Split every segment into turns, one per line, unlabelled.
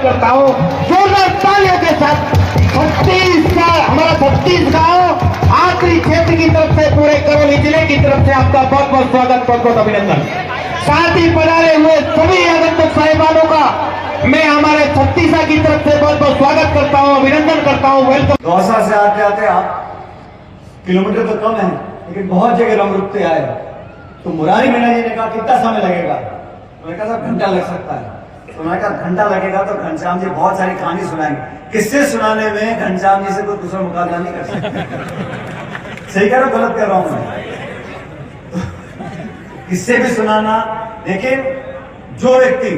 करता हूँ जोरदार तालियों के साथ 36 साल हमारा 36 गांव आखिरी क्षेत्र की तरफ से पूरे करौली जिले की तरफ से आपका बहुत बहुत स्वागत, बहुत बहुत अभिनंदन। साथ ही पधारे हुए सभी आगंतुक साहिबानों का मैं हमारे 36 की तरफ से बहुत बहुत स्वागत करता हूँ, अभिनंदन करता हूँ। वेलकम।
दौसा से आते आते आप किलोमीटर तो कम है लेकिन बहुत जगह हम रुकते आए, तो मुरारी मीणा जी ने कहा कितना समय लगेगा? मैंने कहा साहब घंटा लग सकता है। तो मैंने कहा घंटा लगेगा तो घनश्याम जी बहुत सारी कहानी सुनाएंगे। किससे सुनाने में घनश्याम जी से कोई दूसरा मुकाबला नहीं कर सकता। सही कह रहा हूं गलत कह रहा हूं मैं? किससे भी सुनाना, लेकिन जो व्यक्ति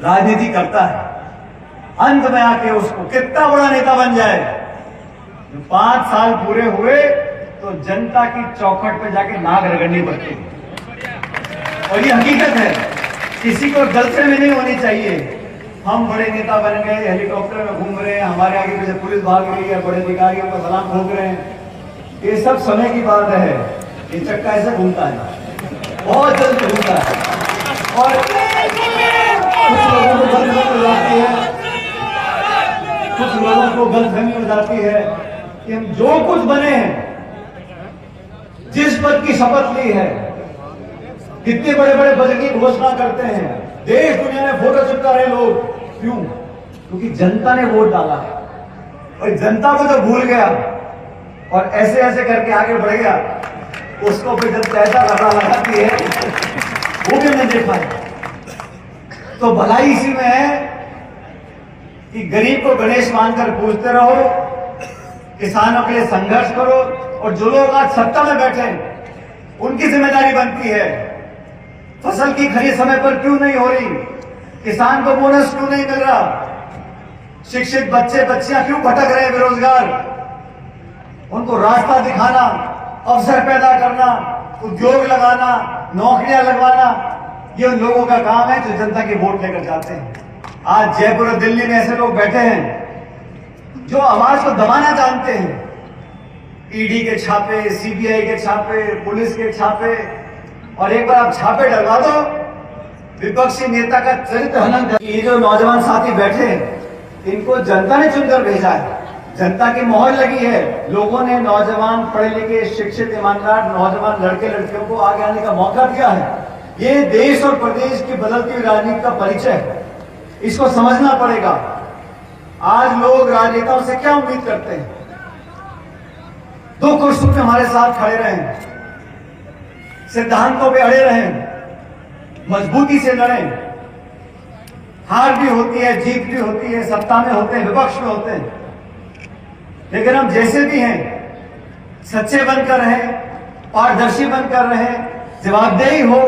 राजनीति करता है अंत में आके उसको कितना बड़ा नेता बन जाए, 5 साल पूरे हुए तो जनता की चौखट पे जाके नाक रगड़नी पड़ती है। और ये हकीकत है, किसी को गलतफहमी नहीं होनी चाहिए। हम बड़े नेता बन गए, हेलीकॉप्टर में घूम रहे हैं, हमारे आगे पीछे पुलिस भाग रही है, बड़े अधिकारियों को सलाम ठोक रहे हैं, ये सब समय की बात है। ये चक्का ऐसे घूमता है, बहुत जल्द घूमता है। और कुछ लोगों को गलतफहमी हो जाती है, कुछ लोगों को गलतफहमी हो जाती है कि हम जो कुछ बने हैं, जिस पद की शपथ ली है, कितने बड़े बड़े बजट की घोषणा करते हैं, देश दुनिया में फोटो चिपका रहे लोग, क्यों? क्योंकि जनता ने वोट डाला है। और जनता को जो भूल गया और ऐसे ऐसे करके आगे बढ़ गया, उसको फिर जब ऐसा रगड़ा लगाती है, वो भी हमने देखा है। तो भलाई इसी में है कि गरीब को गणेश मानकर पूजते रहो, किसानों के लिए संघर्ष करो, और जो लोग आज सत्ता में बैठे उनकी जिम्मेदारी बनती है फसल की खरीद समय पर क्यों नहीं हो रही, किसान को बोनस क्यों नहीं मिल रहा, शिक्षित बच्चे बच्चियां क्यों भटक रहे हैं बेरोजगार, उनको रास्ता दिखाना, अवसर पैदा करना, उद्योग लगाना, नौकरियां लगवाना, ये उन लोगों का काम है जो जनता की वोट लेकर जाते हैं। आज जयपुर और दिल्ली में ऐसे लोग बैठे हैं जो आवाज को दबाना जानते हैं। ईडी के छापे, सीबीआई के छापे, पुलिस के छापे, और एक बार आप छापे डलवा दो, विपक्षी नेता का चरित्र हनन कर। ये जो नौजवान साथी बैठे हैं, इनको जनता ने चुनकर भेजा है, जनता की मोहर लगी है। लोगों ने नौजवान, पढ़े लिखे, शिक्षित, ईमानदार नौजवान लड़के लड़कियों को आगे आने का मौका दिया है। ये देश और प्रदेश की बदलती हुई राजनीति का परिचय है, इसको समझना पड़ेगा। आज लोग राजनेताओं से क्या उम्मीद करते हैं? दुख और सुख में हमारे साथ खड़े रहें, सिद्धांतों पे अड़े रहें, मजबूती से लड़ें। हार भी होती है, जीत भी होती है, सत्ता में होते हैं, विपक्ष में होते हैं, लेकिन हम जैसे भी हैं सच्चे बनकर रहें, पारदर्शी बनकर रहें, जवाबदेही हो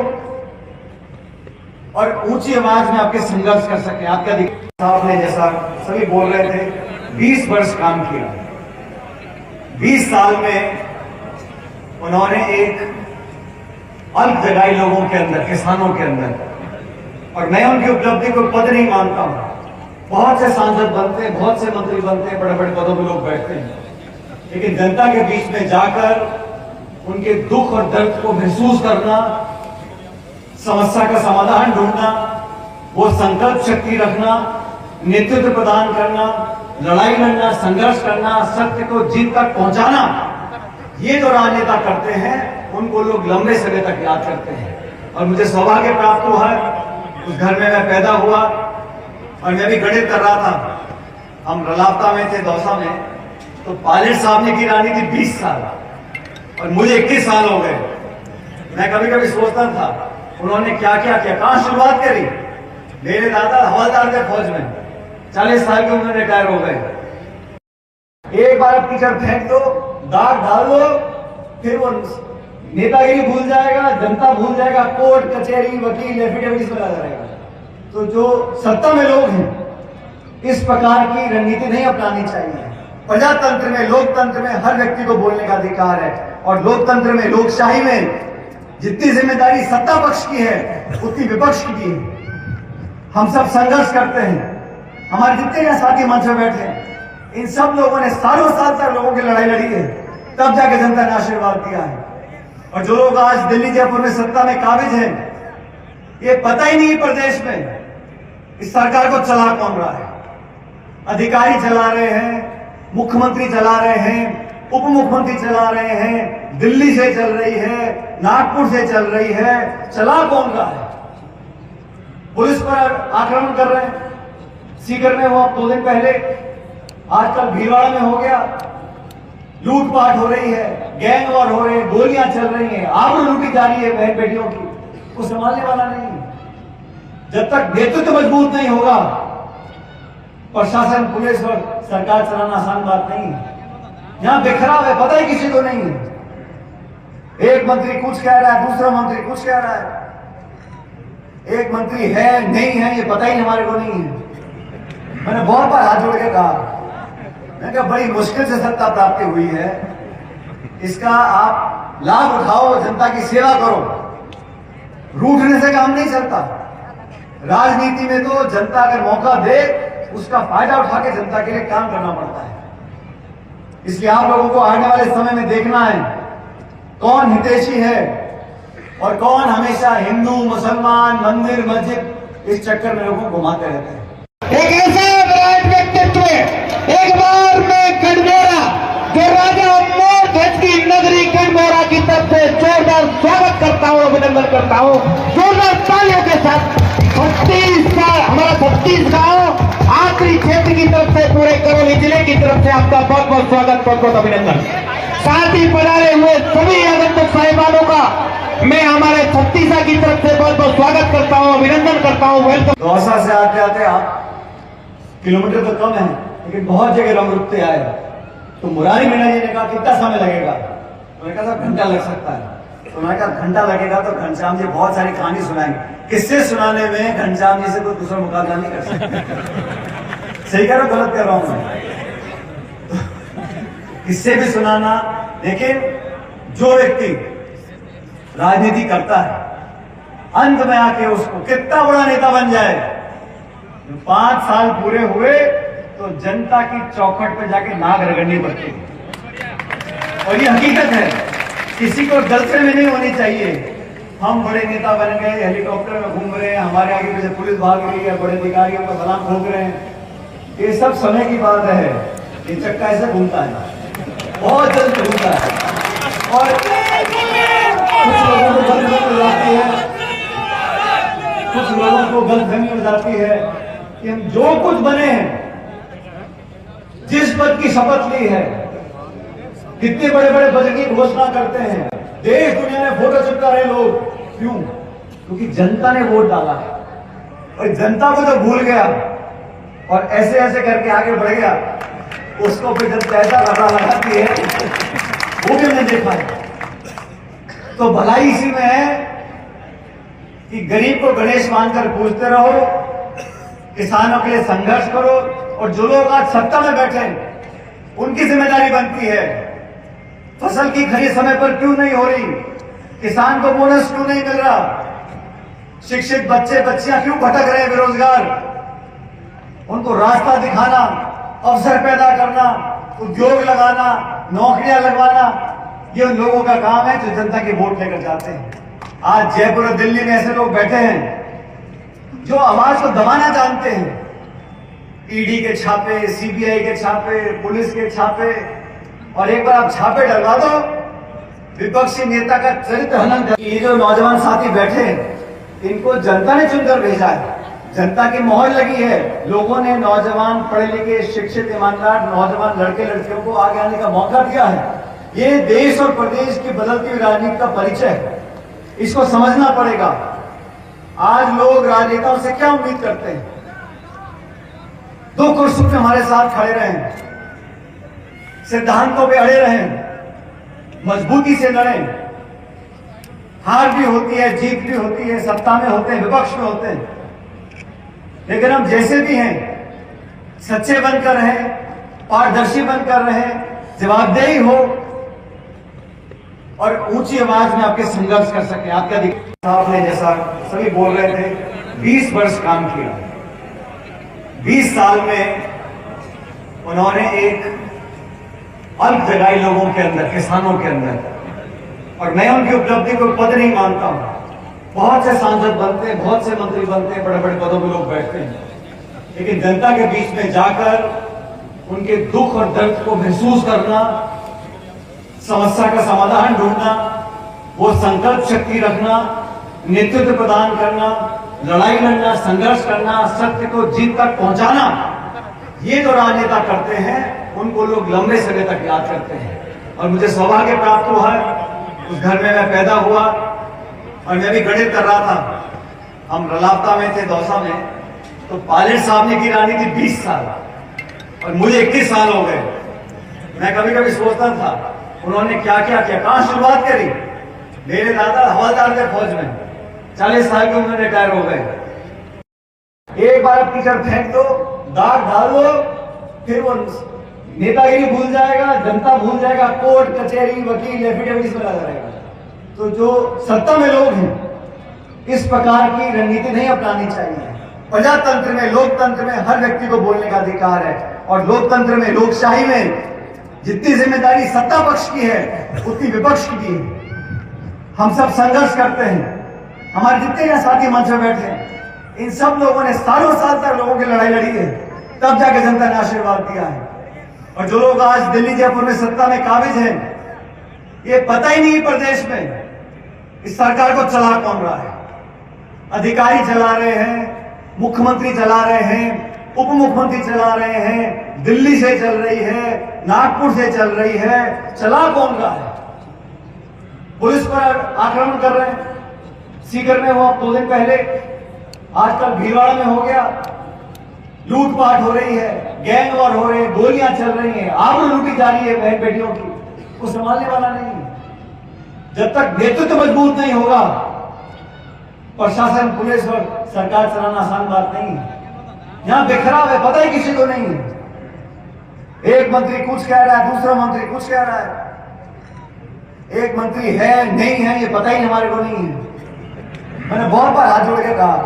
और ऊंची आवाज में आपके संघर्ष कर सकें। आपका साहब ने जैसा सभी बोल रहे थे, 20 वर्ष काम किया, 20 साल में उन्होंने एक अल्प जगाई लोगों के अंदर, किसानों के अंदर, और मैं उनकी उपलब्धि को पद नहीं मानता हूं। बहुत से सांसद बनते हैं, बहुत से मंत्री बनते हैं, बड़े बड़े पदों में लोग बैठते हैं, लेकिन जनता के बीच में जाकर उनके दुख और दर्द को महसूस करना, समस्या का समाधान ढूंढना, वो संकल्प शक्ति रखना, नेतृत्व प्रदान करना, लड़ाई लड़ना, संघर्ष करना, सत्य को जीत तक पहुंचाना, ये जो राजनेता करते हैं उनको लोग लंबे समय तक याद करते हैं। और मुझे सौभाग्य प्राप्त हुआ है, उस घर में मैं पैदा हुआ और मैं भी गणित कर रहा था। हम रलावता में थे, दौसा में, तो पायलट साहब ने की राजनीति 20 साल और मुझे 21 साल हो गए। मैं कभी कभी सोचता था उन्होंने क्या क्या किया, कहां शुरुआत करी। मेरे दादा हवलदार थे फौज में, 40 साल की उम्र में रिटायर हो गए। एक बार अब टीचर फेंक दो, दाग डाल दो, फिर वो नेतागिरी भूल जाएगा, जनता भूल जाएगा, कोर्ट कचहरी, वकील, एफिडेविट में लगा रहेगा। तो जो सत्ता में लोग हैं, इस प्रकार की रणनीति नहीं अपनानी चाहिए। प्रजातंत्र में, लोकतंत्र में हर व्यक्ति को बोलने का अधिकार है, और लोकतंत्र में, लोकशाही में जितनी जिम्मेदारी सत्ता पक्ष की है उतनी विपक्ष की भी है। हम सब संघर्ष करते हैं। हमारे जितने यहाँ साथी मंच में बैठे हैं, इन सब लोगों ने सालों साल तक लोगों की लड़ाई लड़ी है, तब जाके जनता ने आशीर्वाद दिया है। और जो लोग आज दिल्ली जयपुर में सत्ता में काबिज हैं, ये पता ही नहीं प्रदेश में इस सरकार को चला कौन रहा है? अधिकारी चला रहे हैं, मुख्यमंत्री चला रहे हैं, उप मुख्यमंत्री चला रहे हैं, दिल्ली से चल रही है, नागपुर से चल रही है, चला कौन रहा है? पुलिस पर आक्रमण कर रहे हैं। सीकर में हुआ 2 दिन पहले, आजकल भीलवाड़ा में हो गया, लूटपाट हो रही है, गैंग वॉर हो रहे हैं, गोलियां चल रही हैं, आबरू लूटी जा रही है बहन बेटियों की, को संभालने वाला नहीं है। जब तक नेतृत्व मजबूत नहीं होगा, प्रशासन, पुलिस और सरकार चलाना आसान बात नहीं है। यहां बिखराव है, पता ही किसी को नहीं है। एक मंत्री कुछ कह रहा है, दूसरा मंत्री कुछ कह रहा है, एक मंत्री है नहीं है ये पता ही हमारे को नहीं है। मैंने बहुत बार हाथ जोड़ के कहा, मैंने कहा बड़ी मुश्किल से सत्ता प्राप्ति हुई है, इसका आप लाभ उठाओ, जनता की सेवा करो। रूठने से काम नहीं चलता। राजनीति में तो जनता अगर मौका दे उसका फायदा उठा के जनता के लिए काम करना पड़ता है। इसलिए आप लोगों को आने वाले समय में देखना है कौन हितैषी है और कौन हमेशा हिंदू, मुसलमान, मंदिर, मस्जिद इस चक्कर में लोगों को घुमाते रहते हैं।
एक ऐसा विराट व्यक्तित्व, एक बार मैं खंडोरा जो राजा मोर ध्वज की नगरी खंडोरा की तरफ से जोरदार स्वागत करता हूँ, अभिनंदन करता हूँ जोरदार तालियों के साथ। 36 साल हमारा 36 गांव आखिरी क्षेत्र की तरफ से पूरे करौली जिले की तरफ से आपका बहुत बहुत स्वागत, बहुत बहुत अभिनंदन। साथ ही पधारे हुए सभी आगंतुक साहिबानों का मैं हमारे 36 की तरफ से बहुत बहुत स्वागत करता हूँ, अभिनंदन करता हूँ, वेलकम।
दौसा से आते आते आप किलोमीटर तो कम है लेकिन बहुत जगह रंग रुकते आए, तो मुरारी मीणा जी ने कहा कितना समय लगेगा? उन्होंने कहा घंटा लग सकता है। तो उन्होंने कहा घंटा लगेगा तो घनश्याम जी बहुत सारी कहानी सुनाएंगे। किससे सुनाने में घनश्याम जी से कोई दूसरा मुकाबला नहीं कर सकता। सही कह रहा हूं, गलत कह रहा हूं मैं? किससे भी सुनाना, लेकिन जो व्यक्ति राजनीति करता है अंत में आके उसको कितना बड़ा नेता बन जाए, 5 साल पूरे हुए तो जनता की चौखट पे जाके नाक रगड़नी पड़ती है। और ये हकीकत है, किसी को गलतफहमी नहीं होनी चाहिए। हम बड़े नेता बन गए, हेलीकॉप्टर में घूम रहे हैं, हमारे आगे पीछे पुलिस भाग रही है, बड़े अधिकारियों को सलाम ठोक रहे हैं, ये सब समय की बात है। ये चक्का ऐसे घूमता है, बहुत जल्द घूमता है। और कुछ लोगों को गलतफहमी हो जाती है, कुछ लोगों को गलतफहमी हो जाती है कि हम जो कुछ बने हैं, जिस पद की शपथ ली है, कितने बड़े बड़े बजट की घोषणा करते हैं, देश दुनिया में फोटो चिपका रहे लोग, क्यों? क्योंकि जनता ने वोट डाला है। और जनता को जो भूल गया और ऐसे ऐसे करके आगे बढ़ गया, उसको फिर जब पैसा लगा लगाती है, वो भी हमने देखा है। तो भलाई इसी में है कि गरीब को गणेश मानकर पूजते रहो, किसानों के लिए संघर्ष करो, और जो लोग आज सत्ता में बैठे हैं उनकी जिम्मेदारी बनती है फसल की खरीद समय पर क्यों नहीं हो रही, किसान को बोनस क्यों नहीं मिल रहा, शिक्षित बच्चे बच्चियां क्यों भटक रहे हैं बेरोजगार, उनको रास्ता दिखाना, अवसर पैदा करना, उद्योग लगाना, नौकरियां लगवाना, ये उन लोगों का काम है जो जनता की वोट लेकर जाते हैं। आज जयपुर और दिल्ली में ऐसे लोग बैठे हैं जो आवाज को दबाना जानते हैं। ईडी के छापे, सीबीआई के छापे, पुलिस के छापे, और एक बार आप छापे डलवा दो, विपक्षी नेता का चरित्र हनन। ये जो नौजवान साथी बैठे हैं इनको जनता ने चुनकर भेजा है, जनता की मोहर लगी है। लोगों ने नौजवान, पढ़े लिखे, शिक्षित, ईमानदार नौजवान लड़के लड़कियों को आगे आने का मौका दिया है। ये देश और प्रदेश की बदलती हुई राजनीति का परिचय है, इसको समझना पड़ेगा। आज लोग राजनेताओं से क्या उम्मीद करते हैं? 2 कुर्सियों पे हमारे साथ खड़े रहें, सिद्धांतों पे अड़े रहें, मजबूती से लड़ें। हार भी होती है, जीत भी होती है, सत्ता में होते हैं, विपक्ष में होते हैं, लेकिन हम जैसे भी हैं सच्चे बनकर रहें, पारदर्शी बनकर रहें, जवाबदेही हो और ऊंची आवाज में आपके संघर्ष कर सके। आपका साहब ने जैसा सभी बोल रहे थे, 20 वर्ष काम किया। 20 साल में उन्होंने एक अल्प जगाई लोगों के अंदर, किसानों के अंदर, और मैं उनकी उपलब्धि को पद नहीं मानता हूं। बहुत से सांसद बनते हैं, बहुत से मंत्री बनते हैं, बड़े बड़े पदों में लोग बैठते हैं, लेकिन जनता के बीच में जाकर उनके दुख और दर्द को महसूस करना, समस्या का समाधान ढूंढना, वो संकल्प शक्ति रखना, नेतृत्व प्रदान करना, लड़ाई लड़ना, संघर्ष करना, सत्य को जीत तक पहुंचाना, ये जो राजनेता करते हैं उनको लोग लंबे समय तक याद करते हैं। और मुझे सौभाग्य प्राप्त हुआ है, उस घर में मैं पैदा हुआ और मैं भी गणित कर रहा था। हम रलावता में थे, दौसा में, तो पायलट साहब ने की राजनीति 20 साल और मुझे 21 साल हो गए। मैं कभी कभी सोचता था उन्होंने क्या क्या किया, कहां शुरुआत करी। मेरे दादा हवलदार थे फौज में, 40 साल की उम्र में रिटायर हो गए। एक बार अब टीचर फेंक दो, दाग डाल दो, फिर वो नेतागिरी भूल जाएगा, जनता भूल जाएगा, कोर्ट कचहरी वकील एफिडेविट में लगा रहेगा। तो जो सत्ता में लोग हैं, इस प्रकार की रणनीति नहीं अपनानी चाहिए। प्रजातंत्र में, लोकतंत्र में हर व्यक्ति को बोलने का अधिकार है, और लोकतंत्र में, लोकशाही में जितनी जिम्मेदारी सत्ता पक्ष की है उतनी विपक्ष की भी है। हम सब संघर्ष करते हैं। हमारे जितने यहाँ साथी मंच में बैठे हैं, इन सब लोगों ने सालों साल तक लोगों की लड़ाई लड़ी है, तब जाके जनता ने आशीर्वाद दिया है। और जो लोग आज दिल्ली जयपुर में सत्ता में काबिज हैं, ये पता ही नहीं प्रदेश में इस सरकार को चला कौन रहा है। अधिकारी चला रहे हैं, मुख्यमंत्री चला रहे हैं, उप मुख्यमंत्री चला रहे हैं, दिल्ली से चल रही है, नागपुर से चल रही है, चला कौन रहा है। पुलिस पर आक्रमण कर रहे हैं, सीकर में हुआ 2 दिन पहले, आजकल भीलवाड़ा में हो गया, लूटपाट हो रही है, गैंग वॉर हो रहे हैं, गोलियां चल रही हैं, आबरू लूटी जा रही है बहन बेटियों की, को संभालने वाला नहीं है। जब तक नेतृत्व मजबूत नहीं होगा, प्रशासन, पुलिस और सरकार चलाना आसान बात नहीं है। यहां बिखराव है, पता ही किसी को नहीं है। एक मंत्री कुछ कह रहा है, दूसरा मंत्री कुछ कह रहा है, एक मंत्री है नहीं है ये पता ही हमारे को नहीं है। मैंने बहुत बार हाथ जोड़ के कहा,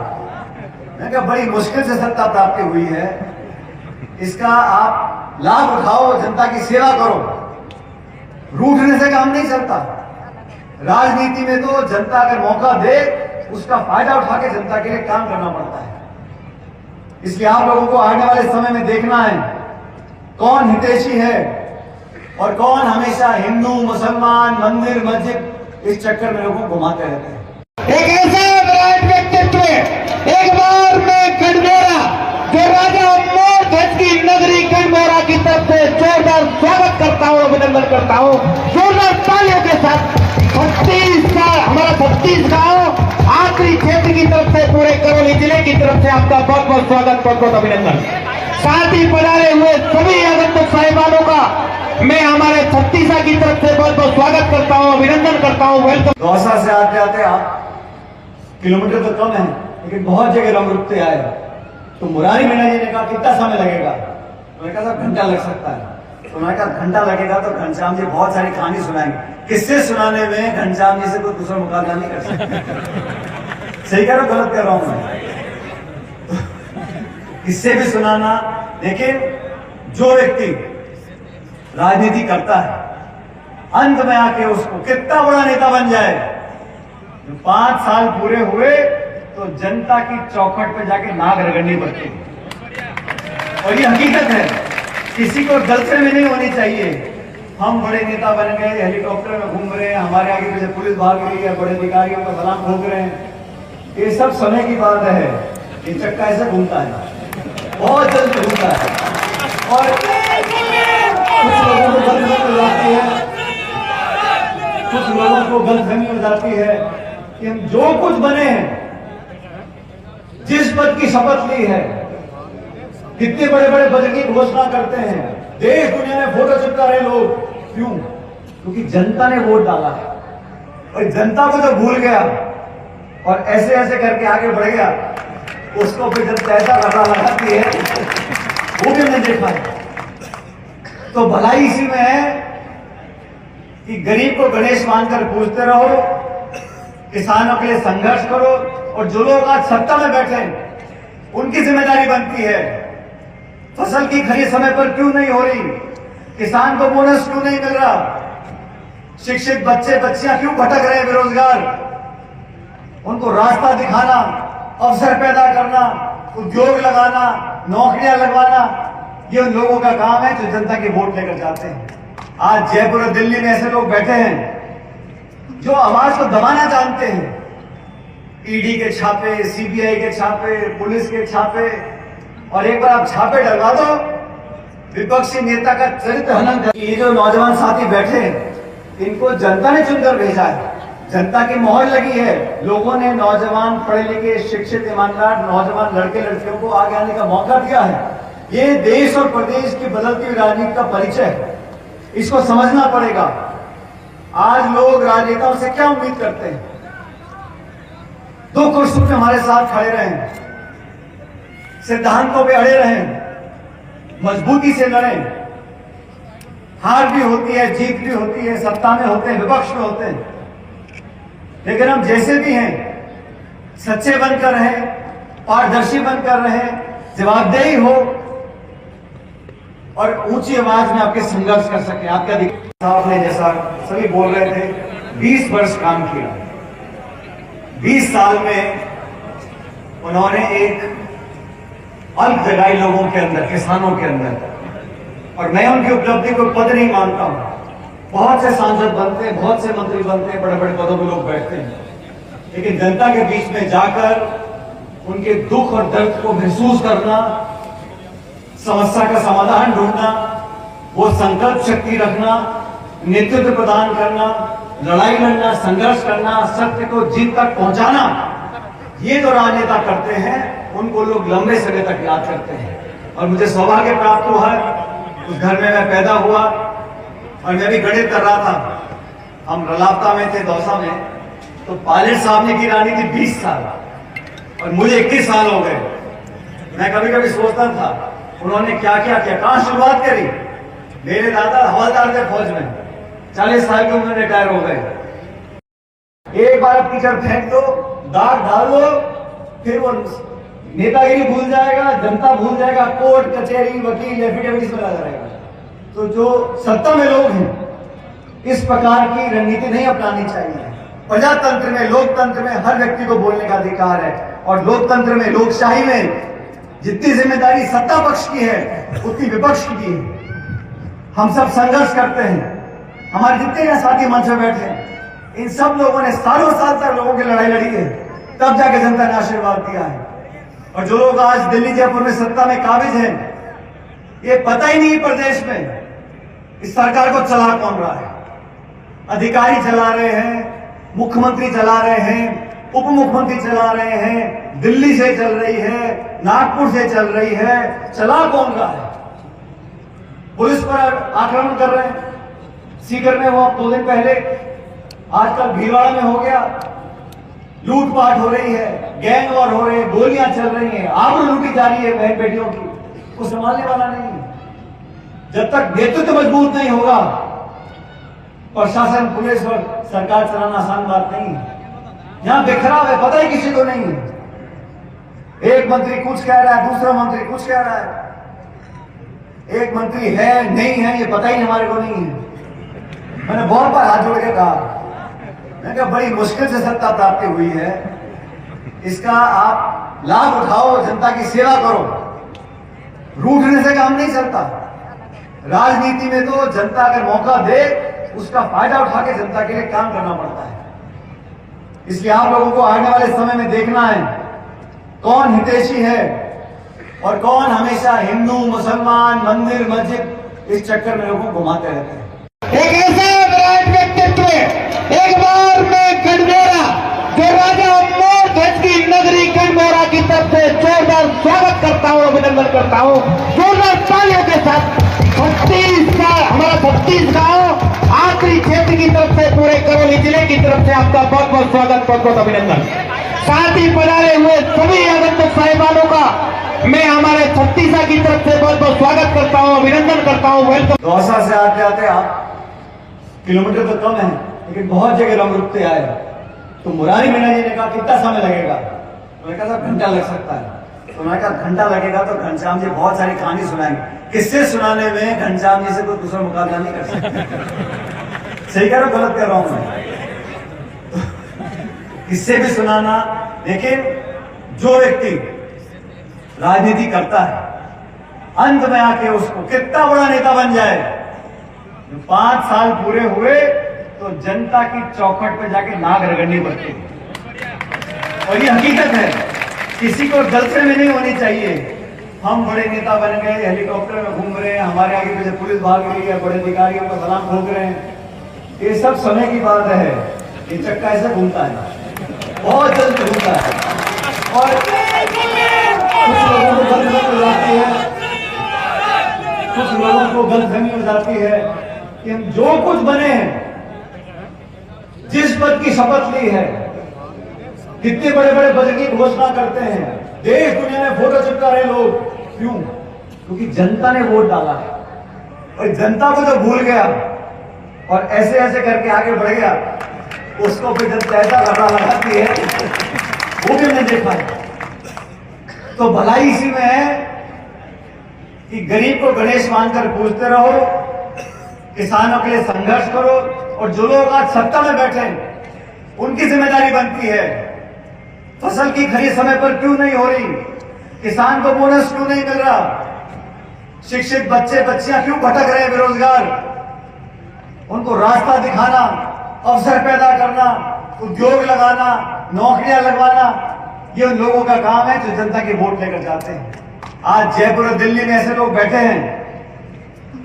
मैंने कहा बड़ी मुश्किल से सत्ता प्राप्ति हुई है, इसका आप लाभ उठाओ, जनता की सेवा करो। रूठने से काम नहीं चलता। राजनीति में तो जनता अगर मौका दे, उसका फायदा उठा के जनता के लिए काम करना पड़ता है। इसलिए आप लोगों को आने वाले समय में देखना है कौन हितैषी है और कौन हमेशा हिंदू, मुसलमान, मंदिर, मस्जिद, इस चक्कर में लोगों को घुमाते रहते हैं।
एक ऐसा विराट व्यक्तित्व, एक बार मैं खंडोरा, जो राजा मोरध्वज की नगरी खंडोरा की तरफ से जोरदार स्वागत करता हूं, अभिनंदन करता हूं, जोरदार तालियों के साथ। 36 साल हमारा छत्तीसगढ़ आखिरी क्षेत्र की तरफ से, पूरे करौली जिले की तरफ से आपका बहुत बहुत स्वागत, बहुत बहुत अभिनंदन। साथ ही पधारे हुए सभी आगंतुक साहिबानों का मैं हमारे छत्तीसगढ़ की तरफ से बहुत बहुत स्वागत करता हूं, अभिनंदन करता हूं, वेलकम।
दौसा से आते आते आप किलोमीटर तो कम है, लेकिन बहुत जगह हम रुकते आए। तो मुरारी मीणा जी ने कहा कितना समय लगेगा, मैंने कहा साहब घंटा लग सकता है। तो मैंने कहा घंटा लगेगा तो घनश्याम जी बहुत सारी कहानी सुनाएंगे। किससे सुनाने में घनश्याम जी से कोई दूसरा मुकाबला नहीं कर सकते। सही कह रहा हूं, गलत कर रहा हूं मैं? किससे भी सुनाना, लेकिन जो व्यक्ति राजनीति करता है, अंत में आके उसको कितना बड़ा नेता बन जाए, 5 साल पूरे हुए तो जनता की चौखट पे जाके नाक रगड़नी पड़ती है। और ये हकीकत है, किसी को गलतफहमी नहीं होनी चाहिए। हम बड़े नेता बन गए, हेलीकॉप्टर में घूम रहे हैं, हमारे आगे पीछे पुलिस भाग रही है, बड़े अधिकारियों का सलाम ठोक रहे हैं, ये सब समय की बात है। ये चक्का ऐसे घूमता है, बहुत जल्द घूमता है, और कुछ लोगों को गलतफहमी हो जाती है, कुछ लोगों को गलतफहमी हो जाती है कि हम जो कुछ बने हैं, जिस पद की शपथ ली है, कितने बड़े बड़े बजट की घोषणा करते हैं, देश दुनिया में फोटो चिपका रहे लोग, क्यों? क्योंकि जनता ने वोट डाला है। और जनता को जो भूल गया और ऐसे ऐसे करके आगे बढ़ गया, उसको फिर जब पैसा रखा लगाती है, वो भी हमने देखा है। तो भलाई इसी में है कि गरीब को गणेश मानकर पूजते रहो, किसानों के लिए संघर्ष करो, और जो लोग आज सत्ता में बैठे हैं उनकी जिम्मेदारी बनती है फसल की खरीद समय पर क्यों नहीं हो रही, किसान को बोनस क्यों नहीं मिल रहा, शिक्षित बच्चे बच्चियां क्यों भटक रहे हैं बेरोजगार, उनको रास्ता दिखाना, अवसर पैदा करना, उद्योग लगाना, नौकरियां लगवाना, ये उन लोगों का काम है जो जनता की वोट लेकर जाते हैं। आज जयपुर और दिल्ली में ऐसे लोग बैठे हैं जो आवाज को दबाना जानते हैं। ईडी के छापे, सीबीआई के छापे, पुलिस के छापे, और एक बार आप छापे डलवा दो, विपक्षी नेता का चरित्र हनन कर। ये जो नौजवान साथी बैठे हैं, इनको जनता ने चुनकर भेजा है, जनता की मोहर लगी है। लोगों ने नौजवान, पढ़े लिखे, शिक्षित, ईमानदार नौजवान लड़के लड़कियों को आगे आने का मौका दिया है। ये देश और प्रदेश की बदलती हुई राजनीति का परिचय है, इसको समझना पड़ेगा। आज लोग राजनेताओं से क्या उम्मीद करते हैं? दुख और सुख में हमारे साथ खड़े रहें, सिद्धांतों पे अड़े रहें, मजबूती से लड़ें। हार भी होती है, जीत भी होती है, सत्ता में होते हैं, विपक्ष में होते हैं, लेकिन हम जैसे भी हैं सच्चे बनकर रहें, पारदर्शी बनकर रहें, जवाबदेही हो और ऊंची आवाज में आपके संघर्ष कर सके। आप क्या साहब ने, जैसा सभी बोल रहे थे, 20 वर्ष काम किया। 20 साल में उन्होंने एक अल्प जगाई लोगों के अंदर, किसानों के अंदर, और मैं उनकी उपलब्धि को पद नहीं मानता हूं। बहुत से सांसद बनते हैं, बहुत से मंत्री बनते हैं, बड़े बड़े पदों में लोग बैठते हैं, लेकिन जनता के बीच में जाकर उनके दुख और दर्द को महसूस करना, समस्या का समाधान ढूंढना, वो संकल्प शक्ति रखना, नेतृत्व प्रदान करना, लड़ाई लड़ना, संघर्ष करना, सत्य को जीत तक पहुंचाना, ये जो राजनेता करते हैं उनको लोग लंबे समय तक याद करते हैं। और मुझे सौभाग्य प्राप्त हुआ, उस घर में मैं पैदा हुआ और मैं भी गणित कर रहा था। हम रलापता में थे, दौसा में, तो पायलट साहब ने की रानी थी 20 साल और मुझे 21 साल हो गए। मैं कभी कभी सोचता था उन्होंने क्या क्या किया, कहां शुरुआत करी। मेरे दादा हवलदार थे फौज में, 40 साल की उम्र में रिटायर हो गए। एक बार टीचर फेंक दो, दाग डाल दो, फिर वो नेतागिरी भूल जाएगा, जनता भूल जाएगा, कोर्ट कचहरी, वकील, एफिडेविट इसमें लगा रहेगा। तो जो सत्ता में लोग हैं, इस प्रकार की रणनीति नहीं अपनानी चाहिए। प्रजातंत्र में, लोकतंत्र में हर व्यक्ति को बोलने का अधिकार है, और लोकतंत्र में, लोकशाही में जितनी जिम्मेदारी सत्ता पक्ष की है उतनी विपक्ष की भी है। हम सब संघर्ष करते हैं। हमारे जितने यहाँ साथी मंच में बैठे हैं, इन सब लोगों ने सालों साल तक लोगों की लड़ाई लड़ी है, तब जाके जनता ने आशीर्वाद दिया है। और जो लोग आज दिल्ली जयपुर में सत्ता में काबिज हैं, ये पता ही नहीं प्रदेश में इस सरकार को चला कौन रहा है। अधिकारी चला रहे हैं, मुख्यमंत्री चला रहे हैं, उप मुख्यमंत्री चला रहे हैं, दिल्ली से चल रही है, नागपुर से चल रही है, चला कौन रहा है? पुलिस पर आक्रमण कर रहे हैं। सीकर में वो 2 दिन पहले, आजकल भीलवाड़ा में हो गया, लूटपाट हो रही है, गैंग वॉर हो रहे हैं, गोलियां चल रही हैं, आबरू लूटी जा रही है बहन बेटियों की, वो संभालने वाला नहीं है। जब तक नेतृत्व मजबूत नहीं होगा, प्रशासन, पुलिस और सरकार चलाना आसान बात नहीं है। यहां बिखराव है, पता ही किसी को नहीं है। एक मंत्री कुछ कह रहा है, दूसरा मंत्री कुछ कह रहा है, एक मंत्री है नहीं है ये पता ही हमारे को नहीं है। मैंने बहुत बार हाथ जोड़ के कहा, मैंने कहा बड़ी मुश्किल से सत्ता प्राप्ति हुई है, इसका आप लाभ उठाओ, जनता की सेवा करो। रूठने से काम नहीं चलता। राजनीति में तो जनता अगर मौका दे, उसका फायदा उठा के जनता के लिए काम करना पड़ता है। इसलिए आप लोगों को आने वाले समय में देखना है कौन हितैषी है और कौन हमेशा हिंदू, मुसलमान, मंदिर, मस्जिद, इस चक्कर में लोगों को घुमाते रहते हैं।
एक ऐसा विराट व्यक्तित्व, एक बार मैं खंडेरा, जो राजा मोर ध्वज की नगरी खंडोरा की तरफ से जोरदार स्वागत करता हूँ, अभिनंदन करता हूँ जोरदार तालियों के साथ। 36 साल हमारा 36 गांव आखिरी क्षेत्र की तरफ से, पूरे करौली जिले की तरफ से आपका बहुत बहुत स्वागत, बहुत बहुत अभिनंदन। साथ ही पधारे हुए सभी आगंतुक साहिबानों का मैं हमारे 36 की तरफ से बहुत बहुत स्वागत करता हूं, अभिनंदन करता हूं। वेलकम।
दौसा से आते आते आप किलोमीटर तो कम है, लेकिन बहुत जगह रंग रुकते आए। तो मुरारी मीणा जी ने कहा कितना समय लगेगा? मैंने कहा साहब घंटा लग सकता है। तो मैंने कहा घंटा लगेगा तो घनश्याम जी बहुत सारी कहानी सुनाएंगे। किससे सुनाने में घनश्याम जी से कोई दूसरा मुकाबला नहीं कर सकता। सही कह रहा हूं, गलत कह रहा हूं मैं? किससे भी सुनाना। लेकिन जो व्यक्ति राजनीति करता है, अंत में आके उसको कितना बड़ा नेता बन जाए, 5 साल पूरे हुए तो जनता की चौखट पे जाके नाक रगड़नी पड़ती है। और ये हकीकत है, किसी को गलतफहमी नहीं होनी चाहिए। हम बड़े नेता बन गए, हेलीकॉप्टर में घूम रहे हैं, हमारे आगे पीछे पुलिस भाग रही है, बड़े अधिकारियों को सलाम ठोक रहे हैं, ये सब समय की बात है। ये चक्का ऐसे घूमता है, बहुत जल्द घूमता है। और कुछ लोगों को गलतफहमी हो जाती है कि हम जो कुछ बने हैं, जिस पद की शपथ ली है, कितने बड़े बड़े पद की घोषणा करते हैं, देश दुनिया में फोटो चिपका रहे लोग, क्यों? क्योंकि जनता ने वोट डाला है। और जनता को जो भूल गया और ऐसे ऐसे करके आगे बढ़ गया, उसको फिर जब ऐसा रगड़ा लगाती है, वो भी हमने देखा है। तो भलाई इसी में है कि गरीब को गणेश मानकर पूजते रहो, किसानों के लिए संघर्ष करो, और जो लोग आज सत्ता में बैठे हैं उनकी जिम्मेदारी बनती है, फसल की खरीद समय पर क्यों नहीं हो रही, किसान को बोनस क्यों नहीं मिल रहा, शिक्षित बच्चे बच्चियां क्यों भटक रहे हैं बेरोजगार, उनको रास्ता दिखाना, अवसर पैदा करना, उद्योग लगाना, नौकरियां लगवाना, ये उन लोगों का काम है जो जनता की वोट लेकर जाते हैं। आज जयपुर और दिल्ली में ऐसे लोग बैठे हैं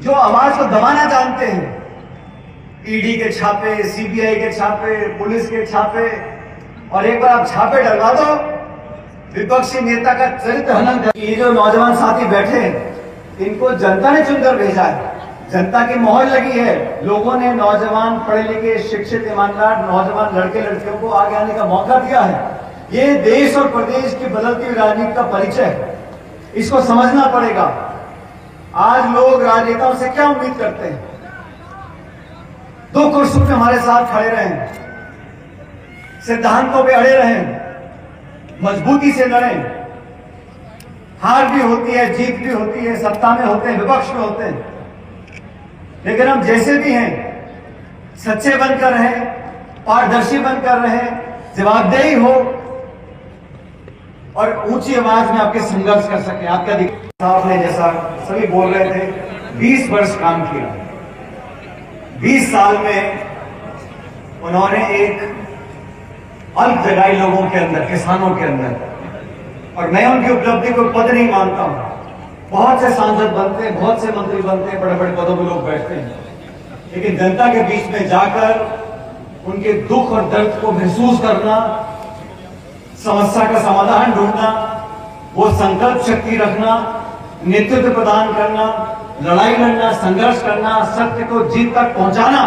जो आवाज को दबाना जानते हैं। ईडी के छापे, सीबीआई के छापे, पुलिस के छापे, और एक बार आप छापे डलवा दो, विपक्षी नेता का चरित्र हनन। ये जो नौजवान साथी बैठे हैं, इनको जनता ने चुनकर भेजा है, जनता की मोहर लगी है। लोगों ने नौजवान, पढ़े लिखे, शिक्षित, ईमानदार नौजवान लड़के लड़कियों को आगे आने का मौका दिया है। ये देश और प्रदेश की बदलती हुई राजनीति का परिचय है, इसको समझना पड़ेगा। आज लोग राजनेताओं से क्या उम्मीद करते हैं? दुख और सुख में हमारे साथ खड़े रहें, सिद्धांतों पे अड़े रहें, मजबूती से लड़ें। हार भी होती है, जीत भी होती है, सत्ता में होते हैं, विपक्ष में होते हैं, लेकिन हम जैसे भी हैं सच्चे बनकर रहें, पारदर्शी बनकर रहें, जवाबदेही हो, और ऊंची आवाज में आपके संघर्ष कर सके। आपका साहब ने जैसा सभी बोल रहे थे, 20 वर्ष काम किया, 20 साल में उन्होंने एक अलग जगाई लोगों के अंदर, किसानों के अंदर, और मैं उनकी उपलब्धि को पद नहीं मानता हूं। बहुत से सांसद बनते हैं, बहुत से मंत्री बनते हैं, बड़े बड़े पदों पर लोग बैठते हैं, लेकिन जनता के बीच में जाकर उनके दुख और दर्द को महसूस करना, समस्या का समाधान ढूंढना, वो संकल्प शक्ति रखना, नेतृत्व प्रदान करना, लड़ाई लड़ना, संघर्ष करना, सत्य को जीत तक पहुंचाना,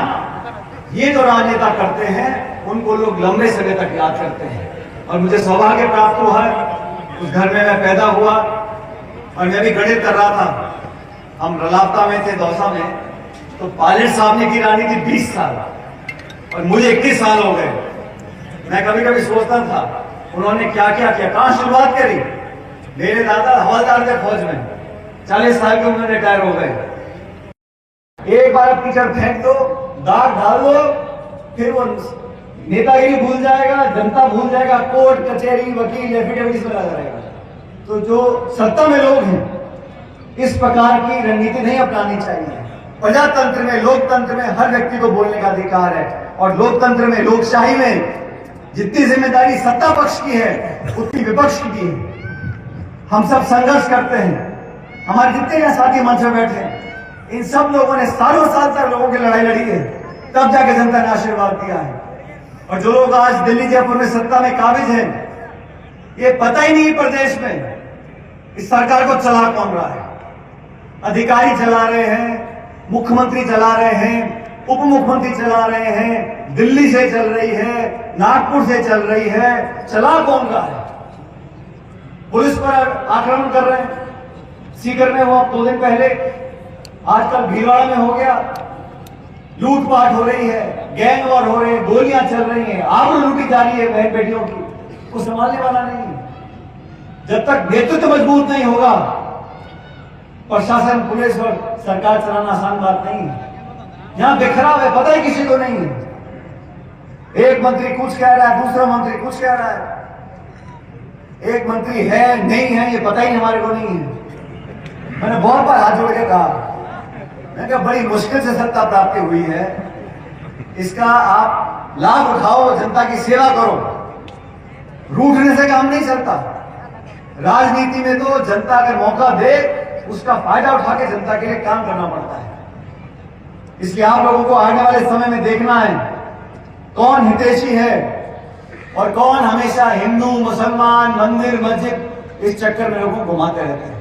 ये जो राजनेता करते हैं उनको लोग लंबे समय तक याद करते हैं। और मुझे सौभाग्य प्राप्त हुआ है, उस घर में मैं पैदा हुआ, और मैं भी गणित कर रहा था। हम रलापता में थे, दौसा में, तो पायलट साहब ने की राजनीति 20 साल, और मुझे 21 साल हो गए। मैं कभी कभी सोचता था उन्होंने क्या क्या किया, कहां शुरुआत करी। मेरे दादा हवलदार थे फौज में, 40 साल की उम्र में रिटायर हो गए। एक बार टीचर फेंक दो, दाग डाल दो, फिर वो नेतागिरी भूल जाएगा, जनता भूल जाएगा, कोर्ट कचहरी वकील एफिडेविट में लगा रहेगा। तो जो सत्ता में लोग हैं, इस प्रकार की रणनीति नहीं अपनानी चाहिए। प्रजातंत्र में, लोकतंत्र में हर व्यक्ति को बोलने का अधिकार है, और लोकतंत्र में, लोकशाही में जितनी जिम्मेदारी सत्ता पक्ष की है उतनी विपक्ष की भी है। हम सब संघर्ष करते हैं, हमारे जितने यहाँ साथी मंच में बैठे हैं, इन सब लोगों ने सालों साल तक लोगों की लड़ाई लड़ी है, तब जाके जनता ने आशीर्वाद दिया है। और जो लोग आज दिल्ली जयपुर में सत्ता में काबिज हैं, ये पता ही नहीं प्रदेश में इस सरकार को चला कौन रहा है। अधिकारी चला रहे हैं, मुख्यमंत्री चला रहे हैं, उप मुख्यमंत्री चला रहे हैं, दिल्ली से चल रही है, नागपुर से चल रही है, चला कौन रहा है? पुलिस पर आक्रमण कर रहे हैं, सीकर में हुआ 2 दिन पहले, आजकल भीलवाड़ा में हो गया, लूटपाट हो रही है, गैंग वॉर हो रहे हैं, गोलियां चल रही हैं, आबरू लूटी जा रही है बहन बेटियों की, को संभालने वाला नहीं है। जब तक नेतृत्व मजबूत नहीं होगा, प्रशासन, पुलिस और सरकार चलाना आसान बात नहीं है। यहां बिखराव है, पता ही किसी को नहीं है। एक मंत्री कुछ कह रहा है, दूसरा मंत्री कुछ कह रहा है। एक मंत्री है नहीं है ये पता ही हमारे को नहीं है। मैंने बहुत बार हाथ जोड़ के कहा, मैंने कहा बड़ी मुश्किल से सत्ता प्राप्ति हुई है, इसका आप लाभ उठाओ, जनता की सेवा करो। रूठने से काम नहीं चलता। राजनीति में तो जनता अगर मौका दे उसका फायदा उठा के जनता के लिए काम करना पड़ता है। इसलिए आप लोगों को आने वाले समय में देखना है कौन हितैषी है और कौन हमेशा हिंदू मुसलमान मंदिर मस्जिद इस चक्कर में लोगों को घुमाते रहते हैं।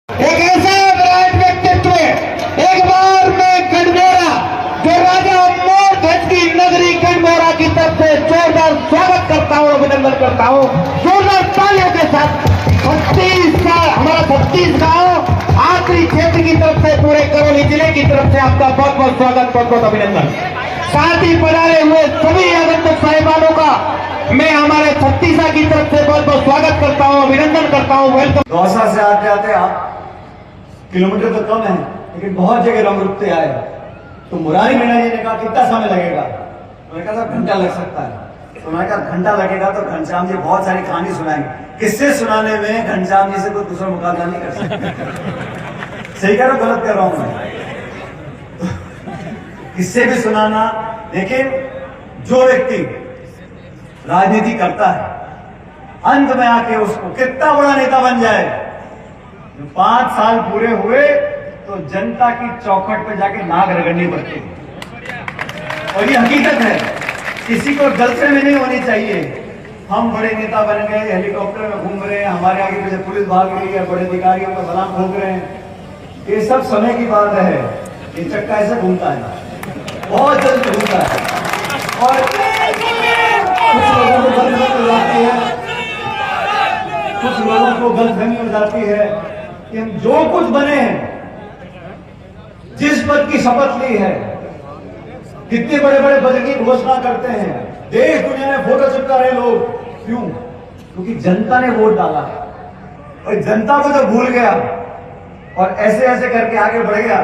एक ऐसा विराट व्यक्तित्व, एक बार मैं गढ़बोरा जो राजा मोर ध्वज की नगरी गढ़बोरा की तरफ से जोरदार स्वागत करता हूं, अभिनंदन करता हूं जोरदार तालियों के साथ। हमारा छत्तीसगढ़ आखिरी क्षेत्र की तरफ से पूरे करौली जिले की तरफ से आपका बहुत बहुत स्वागत, बहुत बहुत अभिनंदन। साथ ही पधारे हुए सभी आगंतुक साहिबानों का मैं हमारे छत्तीसगढ़ की तरफ से बहुत बहुत स्वागत करता हूं, अभिनंदन करता हूं, वेलकम।
दौसा से आते आते आप किलोमीटर तो कम है, लेकिन बहुत जगह रंग रुकते आए। तो मुरारी मीणा जी ने कहा कितना समय लगेगा? उन्होंने कहा घंटा लग सकता है। तो उन्होंने कहा घंटा लगेगा तो घनश्याम जी बहुत सारी कहानी सुनाएंगे। किससे सुनाने में घनश्याम जी से कोई दूसरा मुकाबला नहीं कर सकता। सही कह रहा हूं, गलत कह रहा हूं मैं? किससे भी सुनाना, लेकिन जो व्यक्ति राजनीति करता है अंत में आके उसको कितना बड़ा नेता बन जाए, 5 साल पूरे हुए तो जनता की चौखट पे जाके नाक रगड़नी पड़ती है। और ये हकीकत है, किसी को गलतफहमी नहीं होनी चाहिए। हम बड़े नेता बन गए, हेलीकॉप्टर में घूम रहे हैं, हमारे आगे पीछे पुलिस भाग रही है, बड़े अधिकारियों को सलाम ठोक रहे हैं, ये सब समय की बात है। ये चक्का ऐसे घूमता है, बहुत जल्द घूमता है। और कुछ लोगों को गलतफहमी हो जाती है, कुछ लोगों को गलतफहमी हो जाती है कि हम जो कुछ बने हैं, जिस पद की शपथ ली है, कितने बड़े बड़े पद की घोषणा करते हैं, देश दुनिया में फोटो चिपका रहे लोग, क्यों? क्योंकि जनता ने वोट डाला है। और जनता को जो भूल गया और ऐसे ऐसे करके आगे बढ़ गया,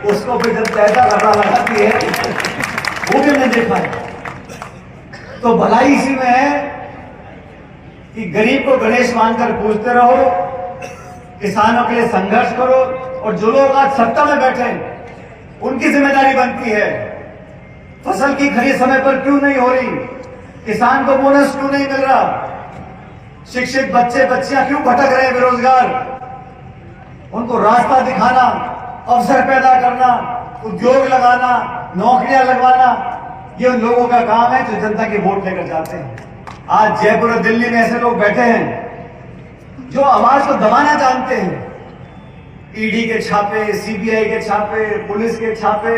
उसको फिर जब पैसा करना लगाती है, वो भी हमने देखा है। तो भलाई इसी में है कि गरीब को गणेश मानकर पूजते रहो, किसानों के लिए संघर्ष करो, और जो लोग आज सत्ता में बैठे उनकी जिम्मेदारी बनती है फसल की खरीद समय पर क्यों नहीं हो रही, किसान को बोनस क्यों नहीं मिल रहा, शिक्षित बच्चे बच्चियां क्यों भटक रहे हैं बेरोजगार, उनको रास्ता दिखाना, अवसर पैदा करना, उद्योग लगाना, नौकरियां लगवाना, ये उन लोगों का काम है जो जनता की वोट लेकर जाते हैं। आज जयपुर और दिल्ली में ऐसे लोग बैठे हैं जो आवाज को दबाना जानते हैं। ईडी के छापे, सीबीआई के छापे, पुलिस के छापे,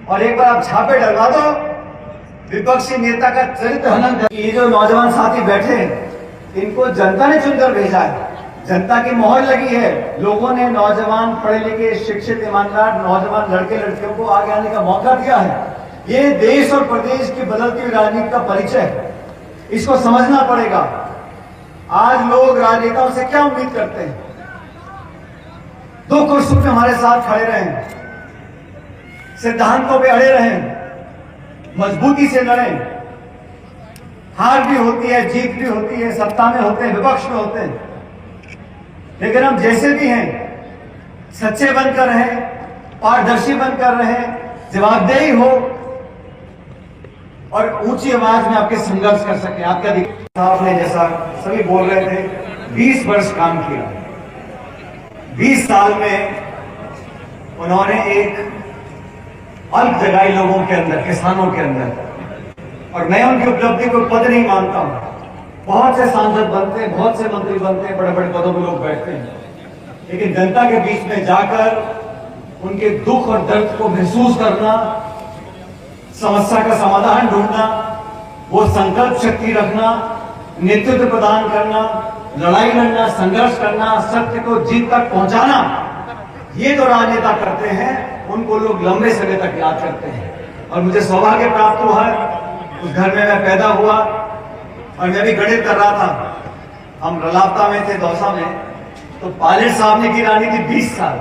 और एक बार आप छापे डलवा दो, विपक्षी नेता का चरित्र हनन कर। ये जो नौजवान साथी बैठे हैं, इनको जनता ने चुनकर भेजा है, जनता की मोहर लगी है। लोगों ने नौजवान, पढ़े लिखे, शिक्षित, ईमानदार नौजवान लड़के लड़कियों को आगे आने का मौका दिया है। ये देश और प्रदेश की बदलती हुई राजनीति का परिचय है, इसको समझना पड़ेगा। आज लोग राजनेताओं से क्या उम्मीद करते हैं? दुख और सुख में हमारे साथ खड़े रहें, सिद्धांतों पे अड़े रहें, मजबूती से लड़ें। हार भी होती है, जीत भी होती है, सत्ता में होते हैं, विपक्ष में होते हैं, लेकिन हम जैसे भी हैं सच्चे बनकर रहें, पारदर्शी बनकर रहें, जवाबदेही हो और ऊंची आवाज में आपके संघर्ष कर सके। आप क्या आपने जैसा सभी बोल रहे थे, 20 वर्ष काम किया, 20 साल में उन्होंने एक अल्प जगाई लोगों के अंदर, किसानों के अंदर, और मैं उनकी उपलब्धि को पद नहीं मानता हूं। बहुत से सांसद बनते हैं, बहुत से मंत्री बनते हैं, बड़े बड़े पदों में लोग बैठते हैं, लेकिन जनता के बीच में जाकर उनके दुख और दर्द को महसूस करना, समस्या का समाधान ढूंढना, वो संकल्प शक्ति रखना, नेतृत्व प्रदान करना, लड़ाई लड़ना, संघर्ष करना, सत्य को जीत तक पहुंचाना, ये जो राजनेता करते हैं उनको लोग लंबे समय तक याद करते हैं। और मुझे सौभाग्य प्राप्त हुआ है, उस घर में मैं पैदा हुआ और मैं भी गणित कर रहा था। हम रलावता में थे, दौसा में, तो पायलट साहब ने की राजनीति 20 साल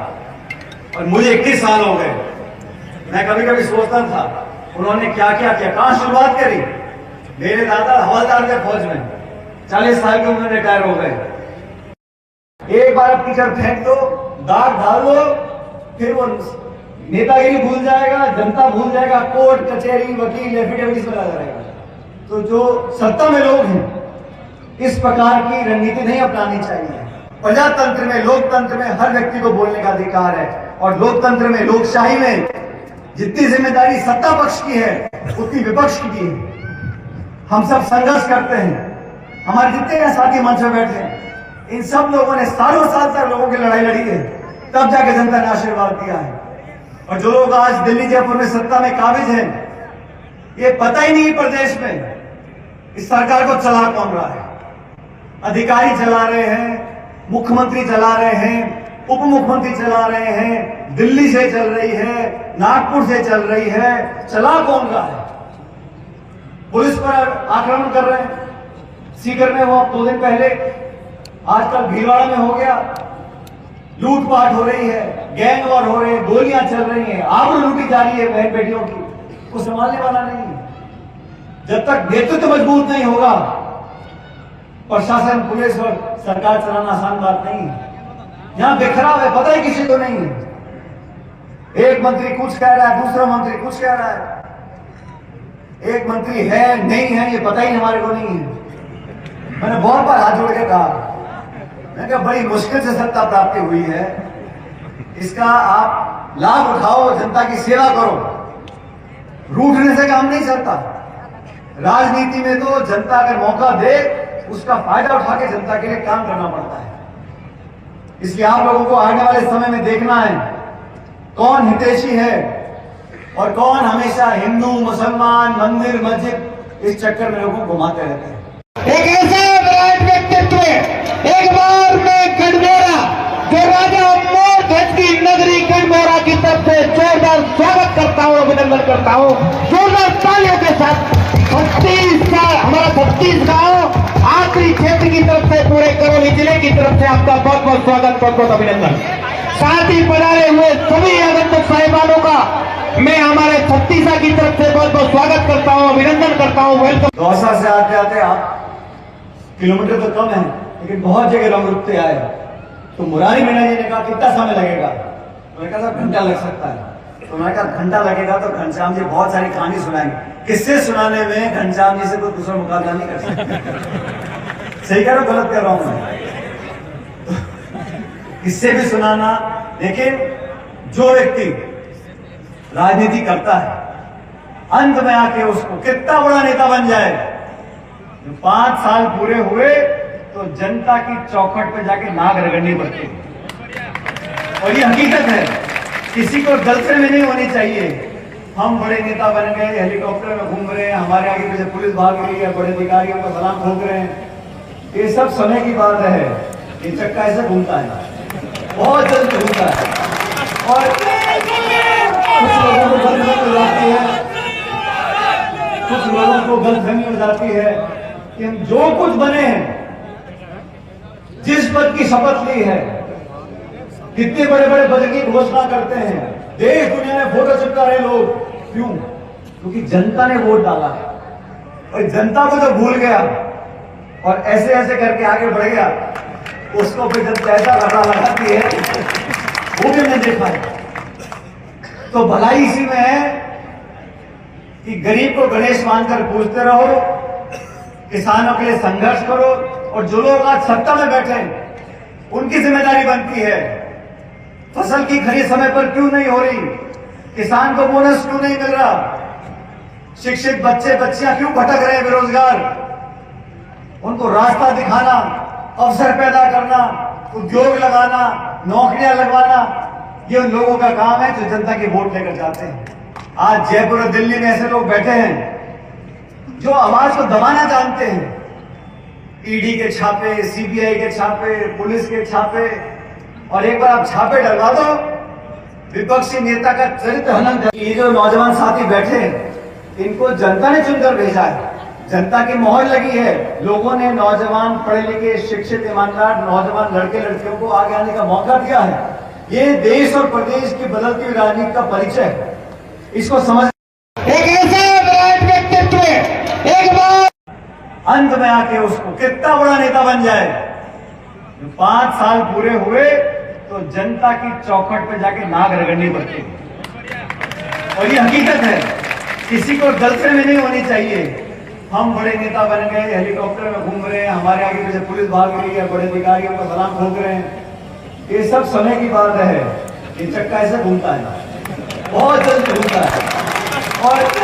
और मुझे 21 साल हो गए। मैं कभी कभी सोचता था उन्होंने क्या क्या किया, कहां शुरुआत करी। मेरे दादा हवलदार थे फौज में, 40 साल की उम्र में रिटायर हो गए। एक बार अब टीचर फेंक दो, दाग डाल दो, फिर वो नेतागिरी भूल जाएगा, जनता भूल जाएगा, कोर्ट कचहरी वकील एफिडेविट में लगा रहेगा। तो जो सत्ता में लोग हैं, इस प्रकार की रणनीति नहीं अपनानी चाहिए। प्रजातंत्र में, लोकतंत्र में हर व्यक्ति को बोलने का अधिकार है, और लोकतंत्र में, लोकशाही में जितनी जिम्मेदारी सत्ता पक्ष की है उतनी विपक्ष की भी है। हम सब संघर्ष करते हैं। हमारे जितने साथी मंच में बैठे हैं, इन सब लोगों ने सालों साल तक लोगों की लड़ाई लड़ी है, तब जाके जनता ने आशीर्वाद दिया है। और जो लोग आज दिल्ली जयपुर में सत्ता में काबिज हैं, ये पता ही नहीं प्रदेश में इस सरकार को चला कौन रहा है। अधिकारी चला रहे हैं, मुख्यमंत्री चला रहे हैं, उप मुख्यमंत्री चला रहे हैं, दिल्ली से चल रही है, नागपुर से चल रही है, चला कौन रहा है। पुलिस पर आक्रमण कर रहे हैं, सीकर में वो 2 दिन पहले, आजकल भीलवाड़ा में हो गया, लूटपाट हो रही है, गैंग वॉर हो रहे हैं, गोलियां चल रही हैं, आबरू लूटी जा रही है बहन बेटियों की, को संभालने वाला नहीं है। जब तक नेतृत्व मजबूत नहीं होगा, प्रशासन, पुलिस और सरकार चलाना आसान बात नहीं है। यहां बिखराव है, पता ही किसी को नहीं है। एक मंत्री कुछ कह रहा है, दूसरा मंत्री कुछ कह रहा है, एक मंत्री है नहीं है ये पता ही हमारे को नहीं है। मैंने बहुत बार हाथ जोड़ के कहा, मैंने कहा बड़ी मुश्किल से सत्ता प्राप्ति हुई है, इसका आप लाभ उठाओ, जनता की सेवा करो। रूठने से काम नहीं चलता। राजनीति में तो जनता अगर मौका दे, उसका फायदा उठा के जनता के लिए काम करना पड़ता है। इसलिए आप लोगों को आने वाले समय में देखना है कौन हितैषी है और कौन हमेशा हिंदू, मुसलमान, मंदिर, मस्जिद इस चक्कर में लोगों को घुमाते रहते हैं।
एक ऐसा विराट व्यक्तित्व, एक बार मैं गढ़बोरा, जो राजा मोर ध्वज की नगरी गढ़बोरा की तरफ से जोरदार स्वागत करता हूँ, अभिनंदन करता हूँ जोरदार तालियों के साथ। 36 साल हमारा 36 गांव आखिरी क्षेत्र की तरफ से, पूरे करौली जिले की तरफ से आपका बहुत बहुत स्वागत, बहुत बहुत अभिनंदन। साथ ही पधारे हुए सभी आगंतुक साहिबानों का मैं हमारे 36 की तरफ से बहुत बहुत स्वागत करता हूँ, अभिनंदन करता हूँ, वेलकम।
दौसा से आते आते आप किलोमीटर तो कम है, लेकिन बहुत जगह रंग रुकते आए। तो मुरारी मीणा जी ने कहा कितना समय लगेगा, तो मैंने कहा साहब घंटा लग सकता है। तो मैंने कहा घंटा लगेगा तो घनश्याम जी बहुत सारी कहानी सुनाएंगे। किससे सुनाने में घनश्याम जी से कोई दूसरा मुकाबला नहीं कर सकता। सही कह रहा हूं, गलत कह रहा हूं मैं? किससे भी सुनाना, लेकिन जो व्यक्ति राजनीति करता है, अंत में आके उसको कितना बड़ा नेता बन जाए, 5 साल पूरे हुए तो जनता की चौखट पे जाके नाक रगड़नी पड़ती है। और ये हकीकत है, किसी को गलतफहमी नहीं होनी चाहिए। हम बड़े नेता बन गए, हेलीकॉप्टर में घूम रहे हैं, हमारे आगे पीछे पुलिस भाग रही है, बड़े अधिकारियों को सलाम ठोक रहे हैं, ये सब समय की बात है। ये चक्का ऐसे घूमता है, बहुत जल्द घूमता है। और कुछ लोगों को गलतफहमी हो जाती है, कुछ लोगों को गलतफहमी हो जाती है कि हम जो कुछ बने हैं, जिस पद की शपथ ली है, कितने बड़े बड़े पद की घोषणा करते हैं, देश दुनिया में फोटो चिपका रहे लोग, क्यों? क्योंकि जनता ने वोट डाला है। और जनता को जो भूल गया और ऐसे ऐसे करके आगे बढ़ गया, उसको फिर जनता ऐसा रगड़ा लगाती है, वो भी हमने देखा है। तो भलाई इसी में है कि गरीब को गणेश मानकर पूजते रहो, किसानों के लिए संघर्ष करो, और जो लोग आज सत्ता में बैठे हैं उनकी जिम्मेदारी बनती है फसल की खरीद समय पर क्यों नहीं हो रही, किसान को बोनस क्यों नहीं मिल रहा, शिक्षित बच्चे बच्चियां क्यों भटक रहे हैं बेरोजगार, उनको रास्ता दिखाना, अवसर पैदा करना, उद्योग लगाना, नौकरियां लगवाना, ये उन लोगों का काम है जो जनता की वोट लेकर जाते हैं। आज जयपुर और दिल्ली में ऐसे लोग बैठे हैं जो आवाज को दबाना जानते हैं। ईडी के छापे, सीबीआई के छापे, पुलिस के छापे, और एक बार आप छापे डलवा दो, विपक्षी नेता का चरित्र हनन। ये जो नौजवान साथी बैठे हैं, इनको जनता ने चुनकर भेजा है, जनता की मोहर लगी है। लोगों ने नौजवान, पढ़े लिखे, शिक्षित, ईमानदार नौजवान लड़के लड़कियों को आगे आने का मौका दिया है। ये देश और प्रदेश की बदलती हुई राजनीति का परिचय है, इसको समझ।
एक ऐसा विराट व्यक्तित्व, एक बार
अंत में आके उसको कितना बड़ा नेता बन जाए, 5 साल पूरे हुए तो जनता की चौखट पे जाके नाक रगड़नी पड़ती है। और ये हकीकत है, किसी को गलतफहमी नहीं होनी चाहिए। हम बड़े नेता बन गए, हेलीकॉप्टर में घूम रहे हैं, हमारे आगे पीछे पुलिस भाग रही है, बड़े अधिकारियों को सलाम ठोक रहे हैं, ये सब समय की बात है। ये चक्का ऐसे घूमता है, बहुत जल्द घूमता है। और कुछ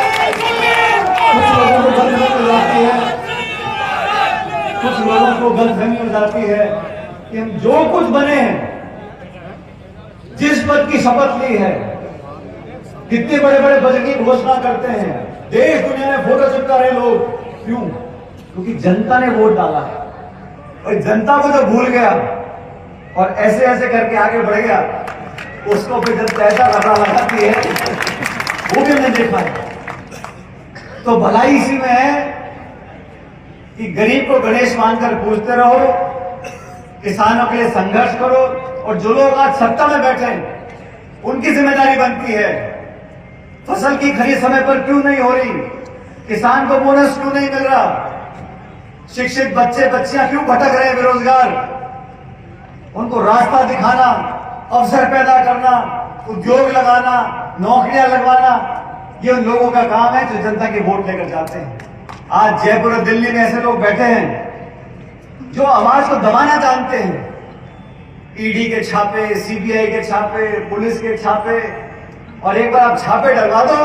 लोगों को गलतफहमी हो जाती है, कुछ लोगों को गलतफहमी हो जाती है कि हम जो कुछ बने हैं, जिस पद की शपथ ली है, कितने बड़े बड़े बजट की घोषणा करते हैं, देश दुनिया में फोटो चिपका रहे लोग, क्यों? क्योंकि जनता ने वोट डाला है। और जनता को जो भूल गया और ऐसे ऐसे करके आगे बढ़ गया, उसको फिर जब पैसा रगड़ा लगाती है, वो भी हमने देखा है। तो भलाई इसी में है कि गरीब को गणेश मानकर पूजते रहो, किसानों के लिए संघर्ष करो, और जो लोग आज सत्ता में बैठे हैं उनकी जिम्मेदारी बनती है। फसल की खरीद समय पर क्यों नहीं हो रही? किसान को बोनस क्यों नहीं मिल रहा? शिक्षित बच्चे बच्चियां क्यों भटक रहे हैं बेरोजगार? उनको रास्ता दिखाना, अवसर पैदा करना, उद्योग लगाना, नौकरियां लगवाना, ये उन लोगों का काम है जो जनता की वोट लेकर जाते हैं। आज जयपुर और दिल्ली में ऐसे लोग बैठे हैं जो आवाज को दबाना जानते हैं। ईडी के छापे, सीबीआई के छापे, पुलिस के छापे, और एक बार आप छापे डलवा दो,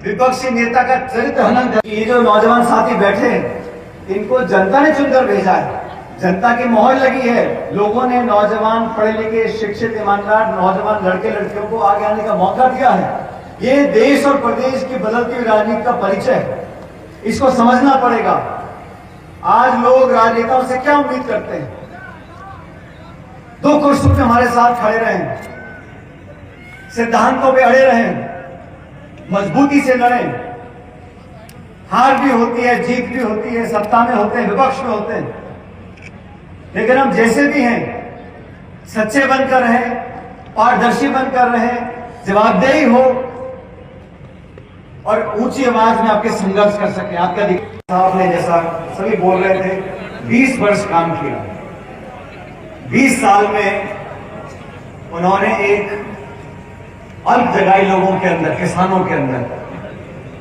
विपक्षी नेता का चरित्र हनन कर। ये जो नौजवान साथी बैठे हैं, इनको जनता ने चुनकर भेजा है, जनता की मोहर लगी है। लोगों ने नौजवान, पढ़े लिखे, शिक्षित, ईमानदार नौजवान लड़के लड़कियों को आगे आने का मौका दिया है। ये देश और प्रदेश की बदलती हुई राजनीति का परिचय है, इसको समझना पड़ेगा। आज लोग राजनेताओं से क्या उम्मीद करते हैं? दुख और सुख में हमारे साथ खड़े रहें, सिद्धांतों पे अड़े रहें, मजबूती से लड़ें। हार भी होती है, जीत भी होती है, सत्ता में होते हैं, विपक्ष में होते हैं, लेकिन हम जैसे भी हैं सच्चे बनकर रहें, पारदर्शी बनकर रहें, जवाबदेही हो, और ऊंची आवाज में आपके संघर्ष कर सके। आपका साहब ने जैसा सभी बोल रहे थे, 20 वर्ष काम किया। 20 साल में उन्होंने एक अल्प जगाई लोगों के अंदर, किसानों के अंदर,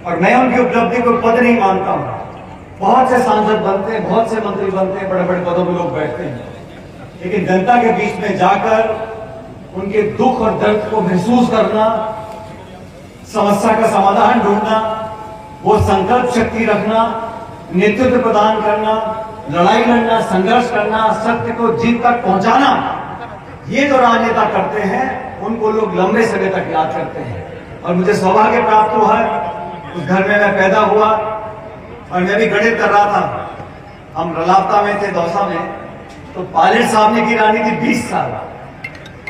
और मैं उनकी उपलब्धि को पद नहीं मानता हूं। बहुत से सांसद बनते हैं, बहुत से मंत्री बनते हैं, बड़े बड़े पदों में लोग बैठते हैं, लेकिन जनता के बीच में जाकर उनके दुख और दर्द को महसूस करना, समस्या का समाधान ढूंढना, वो संकल्प शक्ति रखना, नेतृत्व प्रदान करना, लड़ाई लड़ना, संघर्ष करना, सत्य को जीत तक पहुंचाना, ये जो राजनेता करते हैं उनको लोग लंबे समय तक याद करते हैं। और मुझे सौभाग्य प्राप्त हुआ है, उस घर में मैं पैदा हुआ, और मैं भी गणित कर रहा था। हम रलावता में थे, दौसा में, तो पायलट साहब ने की राजनीति 20 साल,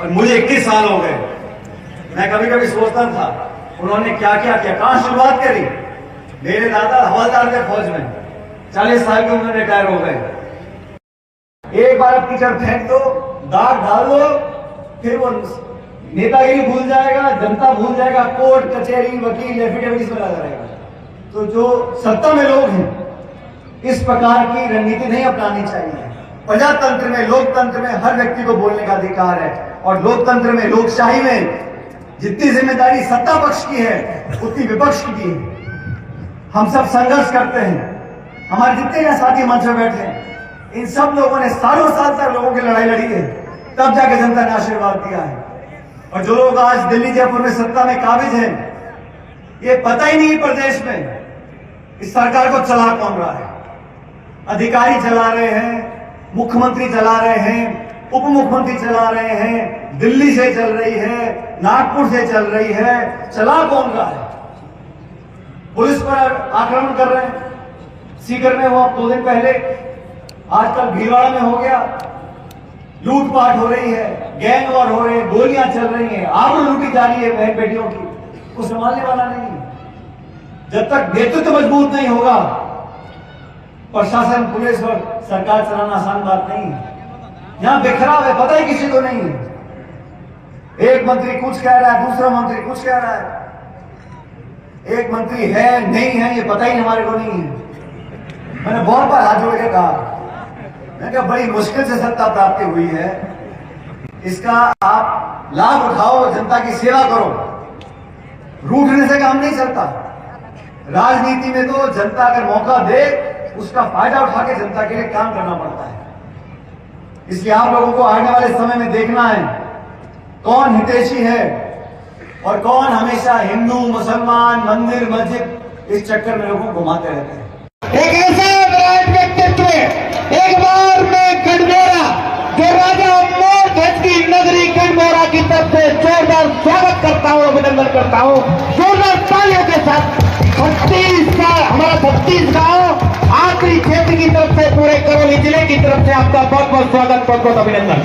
और मुझे 21 साल हो गए। मैं कभी कभी सोचता था उन्होंने क्या क्या किया, कहां शुरुआत करी। मेरे दादा हवलदार थे फौज में, 40 साल की उम्र में रिटायर हो गए। एक बार अब टीचर फेंक दो, दाग डाल दो, फिर वो नेतागिरी भूल जाएगा, जनता भूल जाएगा, कोर्ट कचहरी, वकील, एफिडेविट में लगा रहेगा। तो जो सत्ता में लोग हैं, इस प्रकार की रणनीति नहीं अपनानी चाहिए। प्रजातंत्र में, लोकतंत्र में हर व्यक्ति को बोलने का अधिकार है, और लोकतंत्र में, लोकशाही में जितनी जिम्मेदारी सत्ता पक्ष की है उतनी विपक्ष की भी है। हम सब संघर्ष करते हैं। हमारे जितने यहाँ साथी मंच में बैठे हैं, इन सब लोगों ने सालों साल तक लोगों की लड़ाई लड़ी है, तब जाके जनता ने आशीर्वाद दिया है। और जो लोग आज दिल्ली जयपुर में सत्ता में काबिज हैं, ये पता ही नहीं प्रदेश में इस सरकार को चला कौन रहा है। अधिकारी चला रहे हैं, मुख्यमंत्री चला रहे हैं, उप मुख्यमंत्री चला रहे हैं, दिल्ली से चल रही है, नागपुर से चल रही है, चला कौन रहा है? पुलिस पर आक्रमण कर रहे हैं। सीकर में हुआ 2 दिन पहले, आजकल भीलवाड़ा में हो गया, लूटपाट हो रही है, गैंग वॉर हो रहे हैं, गोलियां चल रही हैं, आबरू लूटी जा रही है बहन बेटियों की, को संभालने वाला नहीं है। जब तक नेतृत्व मजबूत नहीं होगा, प्रशासन, पुलिस और सरकार चलाना आसान बात नहीं है। यहां बिखराव है, पता ही किसी को नहीं है। एक मंत्री कुछ कह रहा है, दूसरा मंत्री कुछ कह रहा है, एक मंत्री है नहीं है ये पता ही हमारे को नहीं है। मैंने बहुत बार हाथ जोड़ के कहा, मैंने कहा बड़ी मुश्किल से सत्ता प्राप्ति हुई है, इसका आप लाभ उठाओ, जनता की सेवा करो। रूठने से काम नहीं चलता। राजनीति में तो जनता अगर मौका दे, उसका फायदा उठा के जनता के लिए काम करना पड़ता है। इसलिए आप लोगों को आने वाले समय में देखना है कौन हितैषी है और कौन हमेशा हिंदू, मुसलमान, मंदिर, मस्जिद, इस चक्कर में लोगों को घुमाते रहते हैं।
एक ऐसा राज व्यक्तित्व, एक बार में गढ़ जो तरफ से जोरदार स्वागत करता हूं, अभिनंदन करता हूं जोरदार तालियों के साथ। 36 साल हमारा छत्तीसगढ़ आखिरी क्षेत्र की तरफ से पूरे करौली जिले की तरफ से आपका बहुत बहुत स्वागत, बहुत बहुत अभिनंदन।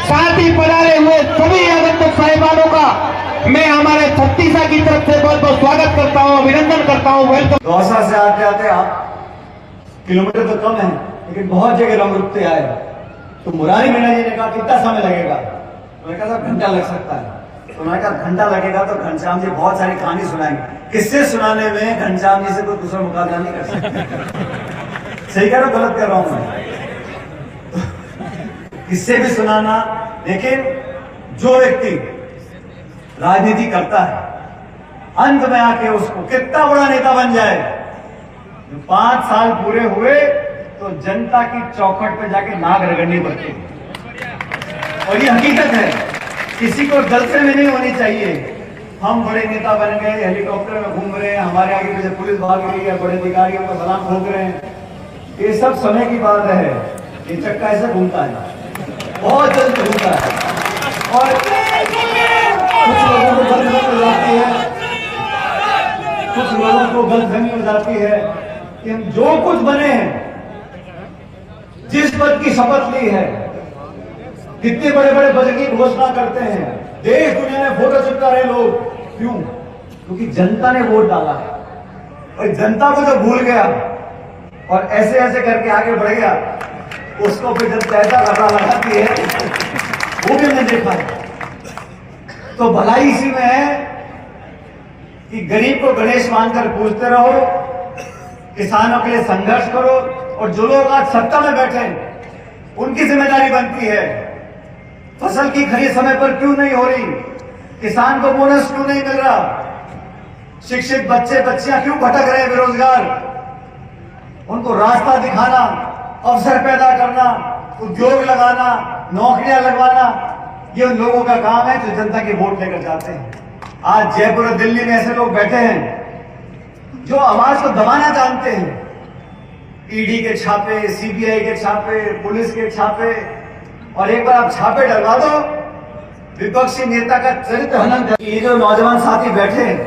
साथ ही पधारे हुए सभी आगंतुक साहिबानों का मैं हमारे छत्तीसगढ़ की तरफ से बहुत बहुत स्वागत करता हूं, अभिनंदन करता हूं, वेलकम।
दौसा से आते आते आप किलोमीटर तो कम है लेकिन बहुत जगह रंग रुकते आए। तो मुरारी मीणा जी ने कहा कितना समय लगेगा? उन्होंने कहा साहब घंटा लग सकता है। तो उन्होंने कहा घंटा लगेगा तो घनश्याम जी बहुत सारी कहानी सुनाएंगे। किससे सुनाने में घनश्याम जी से कोई दूसरा मुकाबला नहीं कर सकता। सही कह रहा हूं, गलत कर रहा हूं मैं? किससे भी सुनाना, लेकिन जो व्यक्ति राजनीति करता है अंत में आके उसको कितना बड़ा नेता बन जाए, 5 साल पूरे हुए तो जनता की चौखट पे जाके नाक रगड़नी पड़ती है। और ये हकीकत है, किसी को गलतफहमी नहीं होनी चाहिए। हम बड़े नेता बन गए, हेलीकॉप्टर में घूम रहे हैं, हमारे आगे पीछे पुलिस भाग रही है, बड़े अधिकारियों का सलाम ठोक रहे हैं, ये सब समय की बात है। ये चक्का ऐसे घूमता है, बहुत जल्द घूमता है। और कुछ लोगों को गलतफहमी हो जाती है, कुछ लोगों को गलतफहमी हो जाती है कि हम जो कुछ बने हैं, जिस पद की शपथ ली है, कितने बड़े बड़े बजट की घोषणा करते हैं, देश दुनिया में फोटो चिपका रहे लोग, क्यों? क्योंकि जनता ने वोट डाला है। और जनता को जो भूल गया और ऐसे ऐसे करके आगे बढ़ गया, उसको फिर जब पैसा रखा लगाती है, वो भी हमने देखा है। तो भलाई इसी में है कि गरीब को गणेश मानकर पूजते रहो, किसानों के लिए संघर्ष करो, और जो लोग आज सत्ता में बैठे हैं उनकी जिम्मेदारी बनती है फसल की खरीद समय पर क्यों नहीं हो रही, किसान को बोनस क्यों नहीं मिल रहा, शिक्षित बच्चे बच्चियां क्यों भटक रहे हैं बेरोजगार, उनको रास्ता दिखाना, अवसर पैदा करना, उद्योग लगाना, नौकरियां लगवाना, ये उन लोगों का काम है जो जनता की वोट लेकर जाते हैं। आज जयपुर और दिल्ली में ऐसे लोग बैठे हैं जो आवाज को दबाना जानते हैं। ईडी के छापे, सीबीआई के छापे, पुलिस के छापे, और एक बार आप छापे डलवा दो, विपक्षी नेता का चरित्र हनन। ये जो नौजवान साथी बैठे हैं,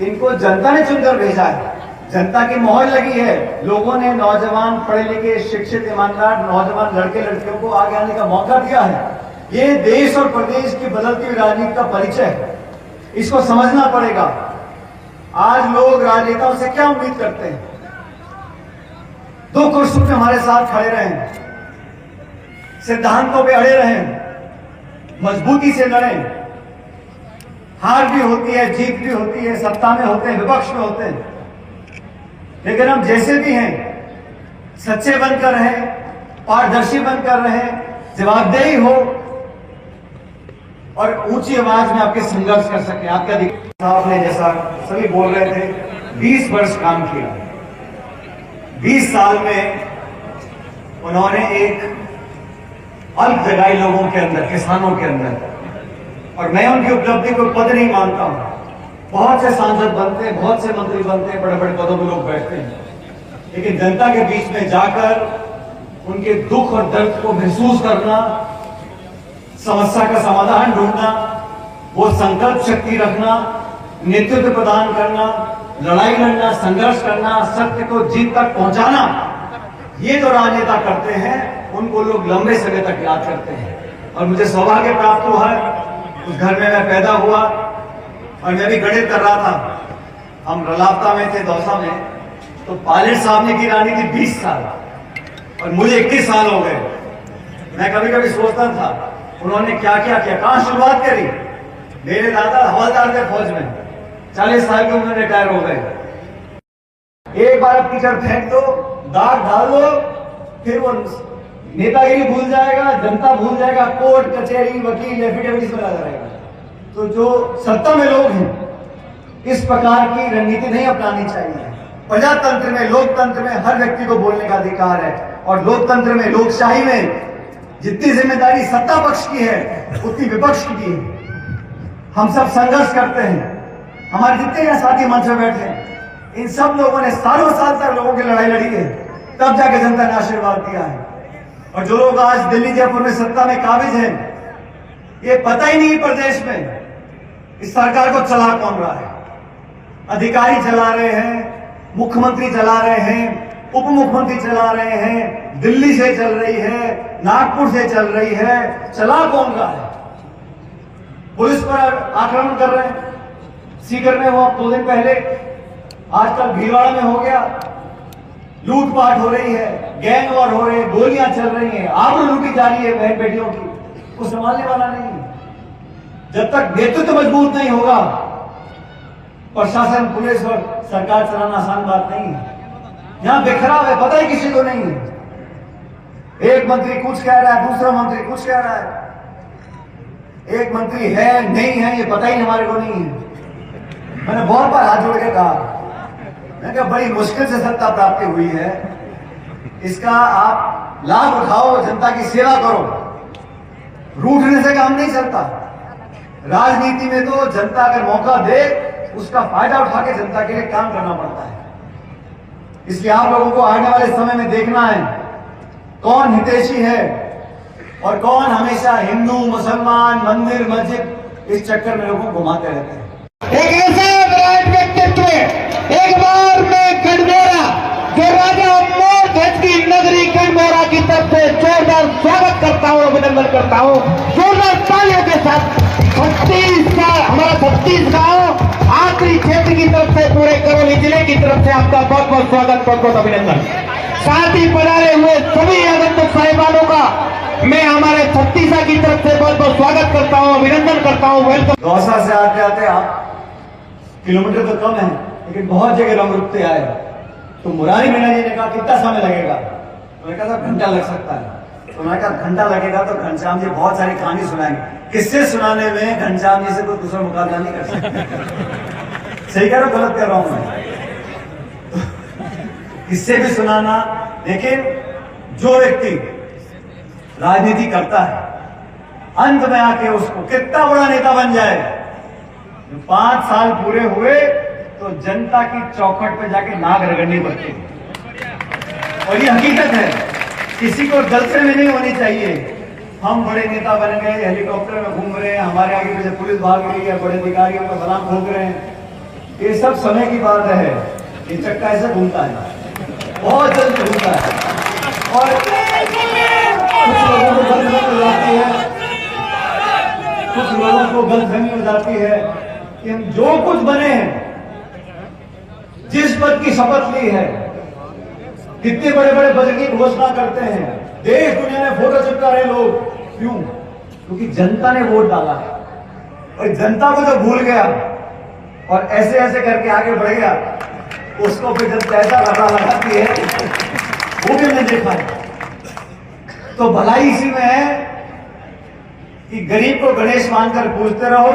इनको जनता ने चुनकर भेजा है, जनता की मोहर लगी है। लोगों ने नौजवान, पढ़े लिखे, शिक्षित, ईमानदार नौजवान लड़के लड़कियों को आगे आने का मौका दिया है। ये देश और प्रदेश की बदलती हुई राजनीति का परिचय है, इसको समझना पड़ेगा। आज लोग राजनेताओं से क्या उम्मीद करते हैं? दुख और सुख में हमारे साथ खड़े रहें, सिद्धांतों पे अड़े रहें, मजबूती से लड़ें। हार भी होती है, जीत भी होती है, सत्ता में होते हैं, विपक्ष में होते हैं, लेकिन हम जैसे भी हैं सच्चे बनकर रहें, पारदर्शी बनकर रहें, जवाबदेही हो और ऊंची आवाज में आपके संघर्ष कर सके। आपका साहब ने, जैसा सभी बोल रहे थे, 20 वर्ष काम किया। 20 साल में उन्होंने एक अल्प जगाई लोगों के अंदर, किसानों के अंदर, और मैं उनकी उपलब्धि को पद नहीं मानता हूं। बहुत से सांसद बनते हैं, बहुत से मंत्री बनते हैं, बड़े बड़े पदों में लोग बैठते हैं, लेकिन जनता के बीच में जाकर उनके दुख और दर्द को महसूस करना, समस्या का समाधान ढूंढना, वो संकल्प शक्ति रखना, नेतृत्व प्रदान करना, लड़ाई लड़ना, संघर्ष करना, सत्य को जीत तक पहुंचाना, ये जो राजनेता करते हैं उनको लोग लंबे समय तक याद करते हैं। और मुझे सौभाग्य प्राप्त हुआ है, उस घर में मैं पैदा हुआ और मैं भी गणित कर रहा था। हम रलापता में थे, दौसा में, तो पायलट साहब ने की राजनीति 20 साल और मुझे 21 साल हो गए। मैं कभी कभी सोचता था उन्होंने क्या क्या किया, कहां शुरुआत करी। मेरे दादा हवलदार थे फौज में, 40 साल की उम्र में रिटायर हो गए। एक बार अब टीचर फेंक दो, दाग डाल दो, फिर वो नेतागिरी भूल जाएगा, जनता भूल जाएगा, कोर्ट कचहरी, वकील, एफिडेविट इसमें लगा रहेगा। तो जो सत्ता में लोग हैं, इस प्रकार की रणनीति नहीं अपनानी चाहिए। प्रजातंत्र में, लोकतंत्र में हर व्यक्ति को बोलने का अधिकार है, और लोकतंत्र में, लोकशाही में जितनी जिम्मेदारी सत्ता पक्ष की है उतनी विपक्ष की भी है। हम सब संघर्ष करते हैं। हमारे जितने यहाँ साथी मंच में बैठे हैं, इन सब लोगों ने सालों साल तक लोगों की लड़ाई लड़ी है, तब जाके जनता ने आशीर्वाद दिया है। और जो लोग आज दिल्ली जयपुर में सत्ता में काबिज हैं, ये पता ही नहीं प्रदेश में इस सरकार को चला कौन रहा है। अधिकारी चला रहे हैं, मुख्यमंत्री चला रहे हैं, उप मुख्यमंत्री चला रहे हैं, दिल्ली से चल रही है, नागपुर से चल रही है, चला कौन रहा है। पुलिस पर आक्रमण कर रहे हैं, सीकर में हुआ 2 दिन पहले, आजकल भीलवाड़ा में हो गया, लूटपाट हो रही है, गैंग वॉर हो रहे हैं, गोलियां चल रही हैं, आबरू लूटी जा रही है बहन बेटियों की, को संभालने वाला नहीं है। जब तक नेतृत्व मजबूत नहीं होगा, प्रशासन, पुलिस और सरकार चलाना आसान बात नहीं है। यहां बिखराव है, पता ही किसी को नहीं है। एक मंत्री कुछ कह रहा है, दूसरा मंत्री कुछ कह रहा है, एक मंत्री है नहीं है ये पता ही हमारे को नहीं है। मैंने बहुत बार हाथ जोड़ के कहा, मैंने कहा बड़ी मुश्किल से सत्ता प्राप्ति हुई है, इसका आप लाभ उठाओ, जनता की सेवा करो। रूठने से काम नहीं चलता। राजनीति में तो जनता अगर मौका दे उसका फायदा उठा के जनता के लिए काम करना पड़ता है। इसलिए आप लोगों को आने वाले समय में देखना है कौन हितैषी है और कौन हमेशा हिंदू मुसलमान मंदिर मस्जिद इस चक्कर में लोगों को घुमाते रहते हैं।
एक ऐसा विराट व्यक्तित्व, एक बार मैं गढ़मोरा, जो राजा मोर ध्वज की नगरी गढ़मोरा की तरफ से जोरदार स्वागत करता हूं, अभिनंदन करता हूं जोरदार तालियों के साथ। 36 साल हमारा 36 गांव आखिरी क्षेत्र की तरफ से, पूरे करौली जिले की तरफ से आपका बहुत बहुत स्वागत, बहुत बहुत अभिनंदन। साथ ही पधारे हुए सभी आगंतुक साहिबानों का मैं हमारे 36 की तरफ से बहुत बहुत स्वागत करता हूं, अभिनंदन करता हूं, वेलकम।
दौसा से आते आते आप किलोमीटर तो कम है, लेकिन बहुत जगह रंग रुकते आए। तो मुरारी मीणा जी ने कहा कितना समय लगेगा, तो मैंने कहा घंटा लग सकता है। तो मैंने कहा घंटा लगेगा तो घनश्याम जी बहुत सारी कहानी सुनाएंगे। किससे सुनाने में घनश्याम जी से कोई दूसरा मुकाबला नहीं कर सकता। सही कह रहा हूं, गलत कर रहा हूं मैं? किससे भी सुनाना, लेकिन जो व्यक्ति राजनीति करता है अंत में आके उसको कितना बड़ा नेता बन जाए, 5 साल पूरे हुए तो जनता की चौखट पे जाके नाक रगड़नी पड़ती है। और ये हकीकत है, किसी को गलतफहमी नहीं होनी चाहिए। हम बड़े नेता बन गए, हेलीकॉप्टर में घूम रहे हैं, हमारे आगे पीछे पुलिस भाग रही है, बड़े अधिकारियों का सलाम ठोक रहे हैं, ये सब समय की बात है। ये चक्का ऐसे घूमता है, बहुत जल्द घूमता है। और कुछ लोगों को गलतफहमी हो जाती है, कुछ लोगों को गलतफहमी हो जाती है कि हम जो कुछ बने हैं, जिस पद की शपथ ली है, कितने बड़े बड़े बजट की घोषणा करते हैं, देश दुनिया में फोटो चिपका रहे लोग, क्यों? क्योंकि जनता ने वोट डाला है। और जनता को जो भूल गया और ऐसे ऐसे करके आगे बढ़ गया, उसको फिर जब पैसा लगाती है, वो भी हमने देखा है। तो भलाई इसी में है कि गरीब को गणेश मानकर पूजते रहो,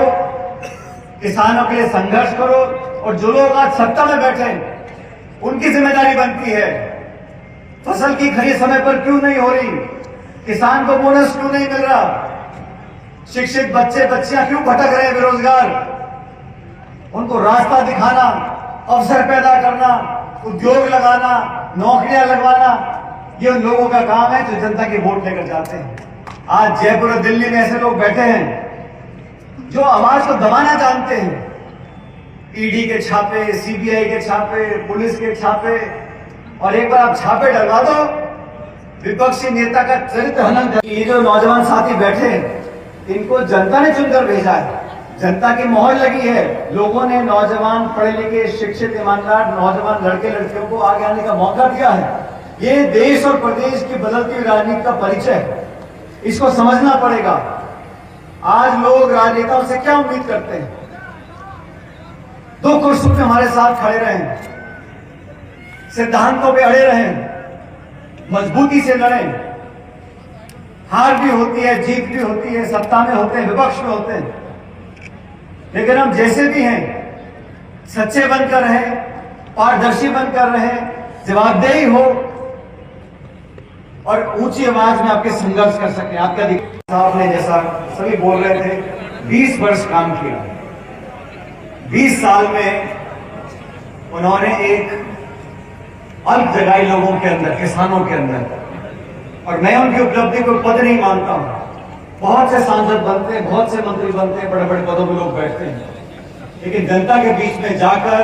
किसानों के लिए संघर्ष करो, और जो लोग आज सत्ता में बैठे उनकी जिम्मेदारी बनती है फसल की खरीद समय पर क्यों नहीं हो रही, किसान को बोनस क्यों नहीं मिल रहा, शिक्षित बच्चे बच्चियां क्यों भटक रहे हैं बेरोजगार, उनको रास्ता दिखाना, अवसर पैदा करना, उद्योग लगाना, नौकरियां लगवाना, ये उन लोगों का काम है जो जनता की वोट लेकर जाते हैं। आज जयपुर और दिल्ली में ऐसे लोग बैठे हैं जो आवाज को दबाना जानते हैं। ईडी के छापे, सीबीआई के छापे, पुलिस के छापे, और एक बार आप छापे डलवा दो, विपक्षी नेता का चरित्र हनन कर। ये जो नौजवान साथी बैठे हैं, इनको जनता ने चुनकर भेजा है, जनता की मोहर लगी है। लोगों ने नौजवान पढ़े लिखे शिक्षित ईमानदार नौजवान लड़के लड़कियों को आगे आने का मौका दिया है। ये देश और प्रदेश की बदलती हुई राजनीति का परिचय है, इसको समझना पड़ेगा। आज लोग राजनेताओं से क्या उम्मीद करते हैं? 2 कुर्सियों पे हमारे साथ खड़े रहें, सिद्धांतों पे अड़े रहें, मजबूती से लड़ें। हार भी होती है, जीत भी होती है, सत्ता में होते हैं, विपक्ष में होते हैं, लेकिन हम जैसे भी हैं सच्चे बनकर रहें, पारदर्शी बनकर रहें, जवाबदेही हो और ऊंची आवाज में आपके संघर्ष कर सकें। आपका साहब ने जैसा सभी बोल रहे थे, 20 वर्ष काम किया। 20 साल में उन्होंने एक अलग जगाई लोगों के अंदर, किसानों के अंदर, और मैं उनकी उपलब्धि को पद नहीं मानता हूं, बहुत से सांसद बनते हैं, बहुत से मंत्री बनते हैं, बड़े बड़े पदों पर लोग बैठते हैं, लेकिन जनता के बीच में जाकर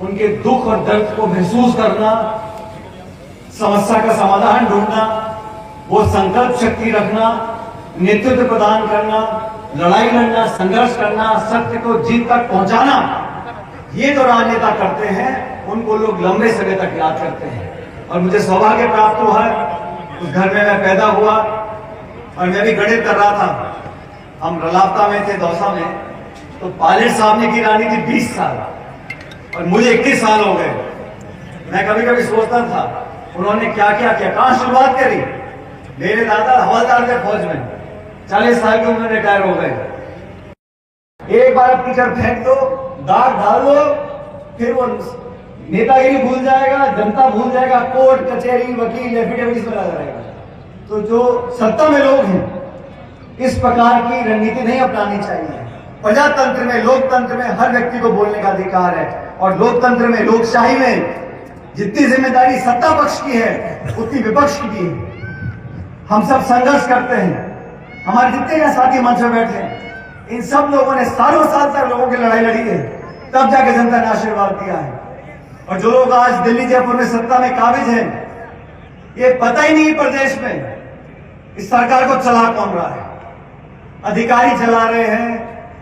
उनके दुख और दर्द को महसूस करना, समस्या का समाधान ढूंढना, वो संकल्प शक्ति रखना, नेतृत्व प्रदान करना, लड़ाई लड़ना, संघर्ष करना, सत्य को जीत तक पहुंचाना, ये जो राजनेता करते हैं उनको लोग लंबे समय तक याद करते हैं। और मुझे सौभाग्य प्राप्त हुआ, उस घर में मैं पैदा हुआ और मैं भी गणित कर रहा था। हम रलापता में थे, दौसा में, तो पायलट साहब ने की रानी थी 20 साल और मुझे 21 साल हो गए। मैं कभी कभी सोचता था उन्होंने क्या क्या किया, कहां शुरुआत करी। मेरे दादा हवलदार थे फौज में, 40 साल की उम्र में रिटायर हो गए। एक बार टीचर फेंक दो, दाग डाल दो, फिर वो नेतागिरी भूल जाएगा, जनता भूल जाएगा, कोर्ट कचहरी वकील एफिडेविट में लगा रहेगा। तो जो सत्ता में लोग हैं, इस प्रकार की रणनीति नहीं अपनानी चाहिए। प्रजातंत्र में, लोकतंत्र में हर व्यक्ति को बोलने का अधिकार है और लोकतंत्र में, लोकशाही में जितनी जिम्मेदारी सत्ता पक्ष की है उतनी विपक्ष की भी है। हम सब संघर्ष करते हैं। हमारे जितने यहाँ साथी मंच में बैठे हैं, इन सब लोगों ने सालों साल तक लोगों की लड़ाई लड़ी है, तब जाके जनता ने आशीर्वाद दिया है। और जो लोग आज दिल्ली जयपुर में सत्ता में काबिज हैं, ये पता ही नहीं प्रदेश में इस सरकार को चला कौन रहा है। अधिकारी चला रहे हैं,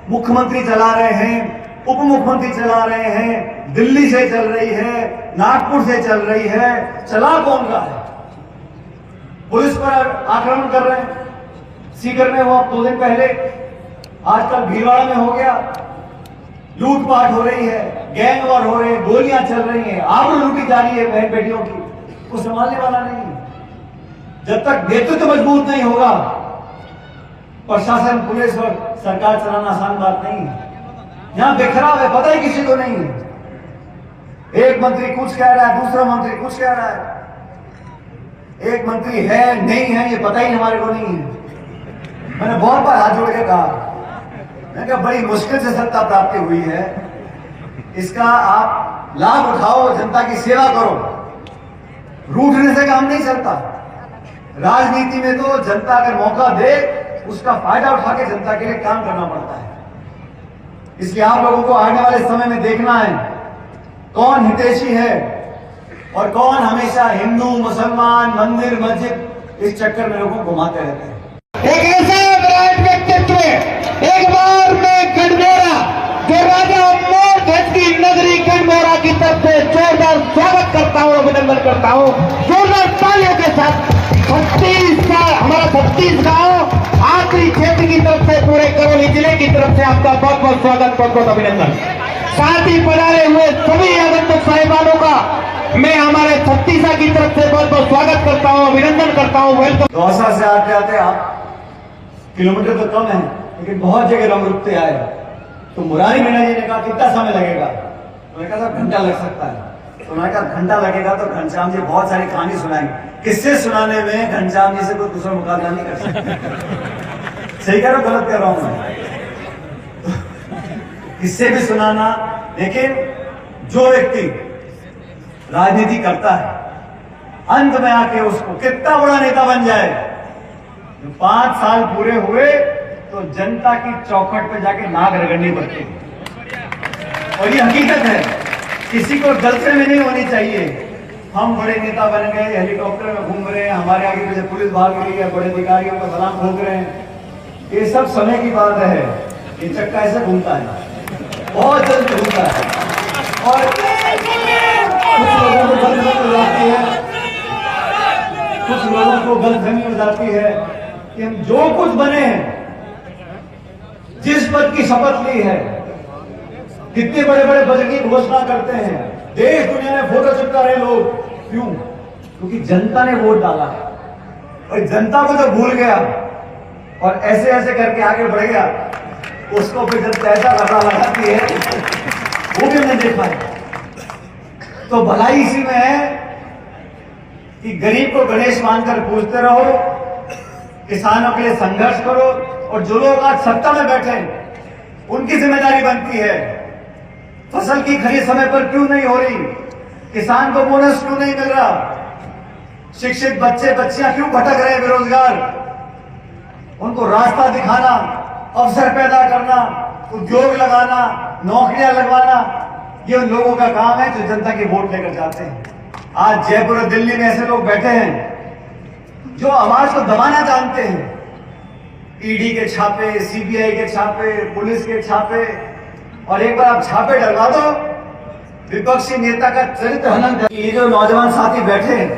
मुख्यमंत्री चला रहे हैं, उप मुख्यमंत्री चला रहे हैं, दिल्ली से चल रही है, नागपुर से चल रही है, चला कौन रहा है। पुलिस पर आक्रमण कर रहे हैं, सीकर में हुआ 2 दिन पहले, आजकल भीलवाड़ा में हो गया, लूटपाट हो रही है, गैंग वॉर हो रहे हैं, गोलियां चल रही हैं, आबरू लूटी जा रही है बहन बेटियों की, को संभालने वाला नहीं है। जब तक नेतृत्व मजबूत नहीं होगा, प्रशासन, पुलिस और सरकार चलाना आसान बात नहीं है। यहां बिखराव है, पता ही किसी को नहीं है। एक मंत्री कुछ कह रहा है, दूसरा मंत्री कुछ कह रहा है, एक मंत्री है नहीं है ये पता ही हमारे को नहीं है। मैंने बहुत बार हाथ जोड़ के कहा, मैंने कहा बड़ी मुश्किल से सत्ता प्राप्ति हुई है, इसका आप लाभ उठाओ, जनता की सेवा करो। रूठने से काम नहीं चलता। राजनीति में तो जनता अगर मौका दे, उसका फायदा उठा के जनता के लिए काम करना पड़ता है। इसलिए आप लोगों को आने वाले समय में देखना है कौन हितैषी है और कौन हमेशा हिंदू, मुसलमान, मंदिर, मस्जिद इस चक्कर में लोगों को घुमाते रहते हैं।
एक ऐसा विराट व्यक्तित्व, एक बार मैं गढ़मोरा, जो राजा अमोल ध्वज की नगरी गढ़मोरा की तरफ से जोरदार स्वागत करता हूँ, अभिनंदन करता हूँ जोरदार तालियों के साथ। 36 साल हमारा 36 गांव आखिरी क्षेत्र की तरफ से, पूरे करौली जिले की तरफ से आपका बहुत बहुत स्वागत, बहुत बहुत अभिनंदन। साथ ही पधारे हुए सभी आगंतुक साहिबानों का मैं हमारे 36 की तरफ से बहुत बहुत स्वागत करता हूं, अभिनंदन करता हूं। वेलकम।
दौसा से आते आते आप किलोमीटर तो कम है, लेकिन बहुत जगह रंग रुकते आए। तो मुरारी मीणा जी ने कहा कितना समय लगेगा, तो मैंने कहा घंटा लग सकता है। तो मैंने कहा घंटा लगेगा तो घनश्याम जी बहुत सारी कहानी सुनाएंगे। किससे सुनाने में घनश्याम जी से कोई दूसरा मुकाबला नहीं कर सकता। सही कह रहा हूं, गलत कह रहा हूं मैं? किससे भी सुनाना, लेकिन जो व्यक्ति राजनीति करता है, अंत में आके उसको कितना बड़ा नेता बन जाए, 5 साल पूरे हुए तो जनता की चौखट पे जाके नाक रगड़नी पड़ती है। और ये हकीकत है, किसी को गलतफहमी नहीं होनी चाहिए। हम बड़े नेता बन गए, हेलीकॉप्टर में घूम रहे हैं, हमारे आगे पीछे पुलिस भाग रही है, बड़े अधिकारियों का सलाम ठोक रहे हैं, ये सब समय की बात है। ये चक्का ऐसे घूमता है, बहुत जल्द घूमता है। और कुछ लोगों को गलतफहमी हो जाती है, कुछ लोगों को गलतफहमी हो जाती है कि हम जो कुछ बने हैं, जिस पद की शपथ ली है, कितने बड़े बड़े बजट की घोषणा करते हैं, देश दुनिया में फोटो चिपका रहे लोग, क्यों? क्योंकि जनता ने वोट डाला है। और जनता को जब भूल गया और ऐसे ऐसे करके आगे बढ़ गया, उसको फिर जब ऐसा लगा लगाती है, वो भी हमने देखा है। तो भलाई इसी में है कि गरीब को गणेश मानकर पूजते रहो, किसानों के लिए संघर्ष करो, और जो लोग आज सत्ता में बैठे उनकी जिम्मेदारी बनती है फसल की खरीद समय पर क्यों नहीं हो रही, किसान को बोनस क्यों नहीं मिल रहा, शिक्षित बच्चे बच्चियां क्यों भटक रहे हैं बेरोजगार, उनको रास्ता दिखाना, अवसर पैदा करना, उद्योग लगाना, नौकरियां लगवाना, ये उन लोगों का काम है जो जनता की वोट लेकर जाते हैं। आज जयपुर और दिल्ली में ऐसे लोग बैठे हैं जो आवाज को दबाना जानते हैं। ईडी के छापे, सीबीआई के छापे, पुलिस के छापे, और एक बार आप छापे डलवा दो, विपक्षी नेता का चरित्र हनन। ये जो नौजवान साथी बैठे हैं,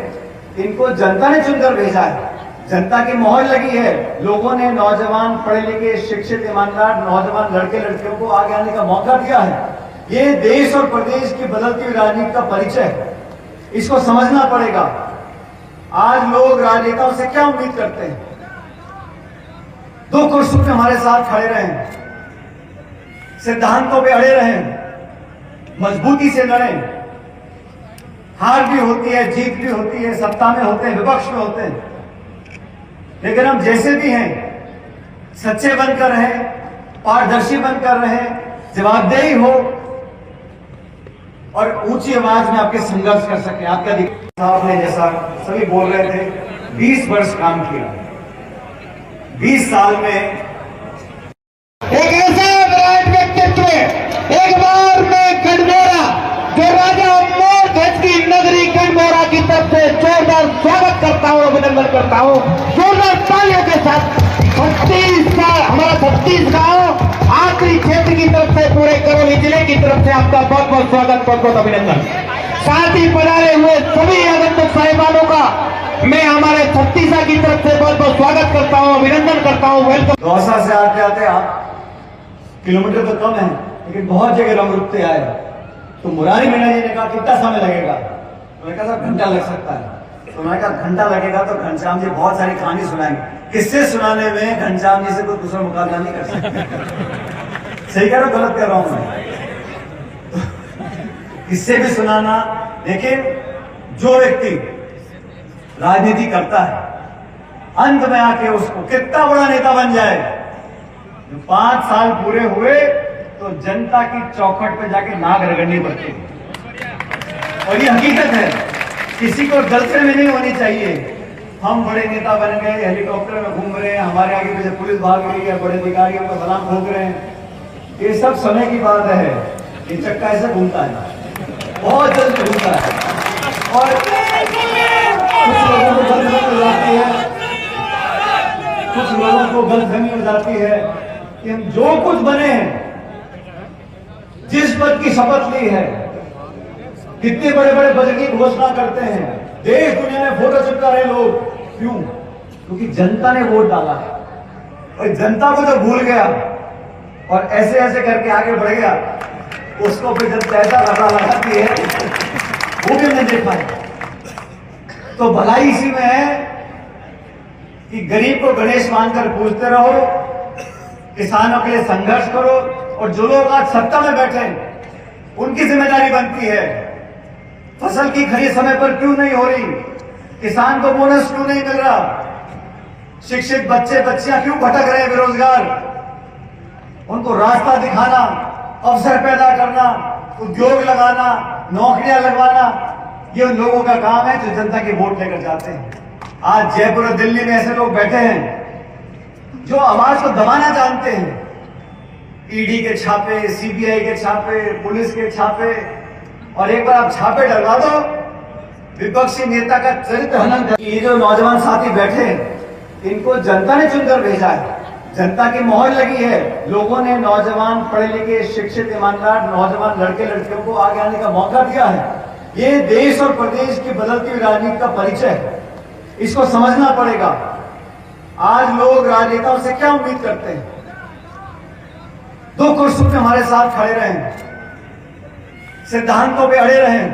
इनको जनता ने चुनकर भेजा है, जनता की मोहर लगी है। लोगों ने नौजवान, पढ़े लिखे, शिक्षित, ईमानदार नौजवान लड़के लड़कियों को आगे आने का मौका दिया है। ये देश और प्रदेश की बदलती हुई राजनीति का परिचय है, इसको समझना पड़ेगा। आज लोग राजनेताओं से क्या उम्मीद करते हैं? दुख और सुख में हमारे साथ खड़े रहें, सिद्धांतों पे अड़े रहें, मजबूती से लड़ें। हार भी होती है, जीत भी होती है, सत्ता में होते हैं, विपक्ष में होते हैं, लेकिन हम जैसे भी हैं सच्चे बनकर रहें, पारदर्शी बनकर रहें, जवाबदेही हो और ऊंची आवाज में आपके संघर्ष कर सके। आपका साहब ने जैसा सभी बोल रहे थे, 20 वर्ष काम किया, 20 साल में
एक ऐसा विराट व्यक्तित्व, एक बार मैं गढ़मोरा, जो राजा मोरध्वज की नगरी गढ़मोरा की तरफ से जोरदार स्वागत करता हूं, अभिनंदन करता हूं जोरदार तालियों के साथ। 36 साल हमारा छत्तीसगढ़ आखिरी क्षेत्र की तरफ से, पूरे करौली जिले की तरफ से आपका बहुत बहुत स्वागत, बहुत बहुत अभिनंदन। साथ ही पधारे हुए सभी आगंतुक साहिबानों का मैं हमारे छत्तीसगढ़ की तरफ से बहुत बहुत स्वागत करता हूं, अभिनंदन करता हूं, वेलकम।
दौसा से आते आते आप किलोमीटर तो कम है, लेकिन बहुत जगह रंग रुकते आए। तो मुरारी मीणा जी ने कहा कितना समय लगेगा? मैंने कहा साहब घंटा लग सकता है। तो मैंने कहा घंटा लगेगा तो घनश्याम जी बहुत सारी कहानी सुनाएंगे। किससे सुनाने में घनश्याम जी से कोई दूसरा मुकाबला नहीं कर सकते। सही कह रहा हूं, गलत कर रहा हूं मैं? किससे भी सुनाना, लेकिन जो व्यक्ति राजनीति करता है, अंत में आके उसको कितना बड़ा नेता बन जाए, 5 साल पूरे हुए तो जनता की चौखट पे जाके नाक रगड़नी पड़ती है। और ये हकीकत है, किसी को गलतफहमी नहीं होनी चाहिए। हम बड़े नेता बन गए, हेलीकॉप्टर में घूम रहे हैं, हमारे आगे पीछे पुलिस भाग रही है, बड़े अधिकारियों को सलाम ठोक रहे हैं, ये सब समय की बात है। ये चक्का ऐसे घूमता है, बहुत जल्द घूमता है, और कुछ लोगों को गलतफहमी हो जाती है, कुछ लोगों को गलतफहमी हो जाती है कि हम जो कुछ बने हैं, जिस पद की शपथ ली है, कितने बड़े बड़े बजट की घोषणा करते हैं, देश दुनिया में फोटो चिपका रहे लोग, क्यों? क्योंकि जनता ने वोट डाला है। और जनता को जो भूल गया और ऐसे ऐसे करके आगे बढ़ गया, उसको फिर जब ऐसा रगड़ा लगाती है, वो भी हमने देखा है। तो भलाई इसी में है कि गरीब को गणेश मानकर पूजते रहो, किसानों के लिए संघर्ष करो, और जो लोग आज सत्ता में बैठे उनकी जिम्मेदारी बनती है। फसल की खरीद समय पर क्यों नहीं हो रही? किसान को बोनस क्यों नहीं मिल रहा? शिक्षित बच्चे बच्चियां क्यों भटक रहे हैं बेरोजगार? उनको रास्ता दिखाना, अवसर पैदा करना, उद्योग लगाना, नौकरियां लगवाना, ये उन लोगों का काम है जो जनता की वोट लेकर जाते हैं। आज जयपुर और दिल्ली में ऐसे लोग बैठे हैं जो आवाज को दबाना जानते हैं। ईडी के छापे, सीबीआई के छापे, पुलिस के छापे, और एक बार आप छापे डलवा दो, विपक्षी नेता का चरित्र हनन। ये जो नौजवान साथी बैठे हैं, इनको जनता ने चुनकर भेजा है, जनता की मोहर लगी है। लोगों ने नौजवान, पढ़े लिखे, शिक्षित, ईमानदार नौजवान लड़के लड़कियों को आगे आने का मौका दिया है। ये देश और प्रदेश की बदलती हुई राजनीति का परिचय है, इसको समझना पड़ेगा। आज लोग राजनेताओं से क्या उम्मीद करते हैं? दुख और सुख में हमारे साथ खड़े रहें, सिद्धांतों पे अड़े रहें,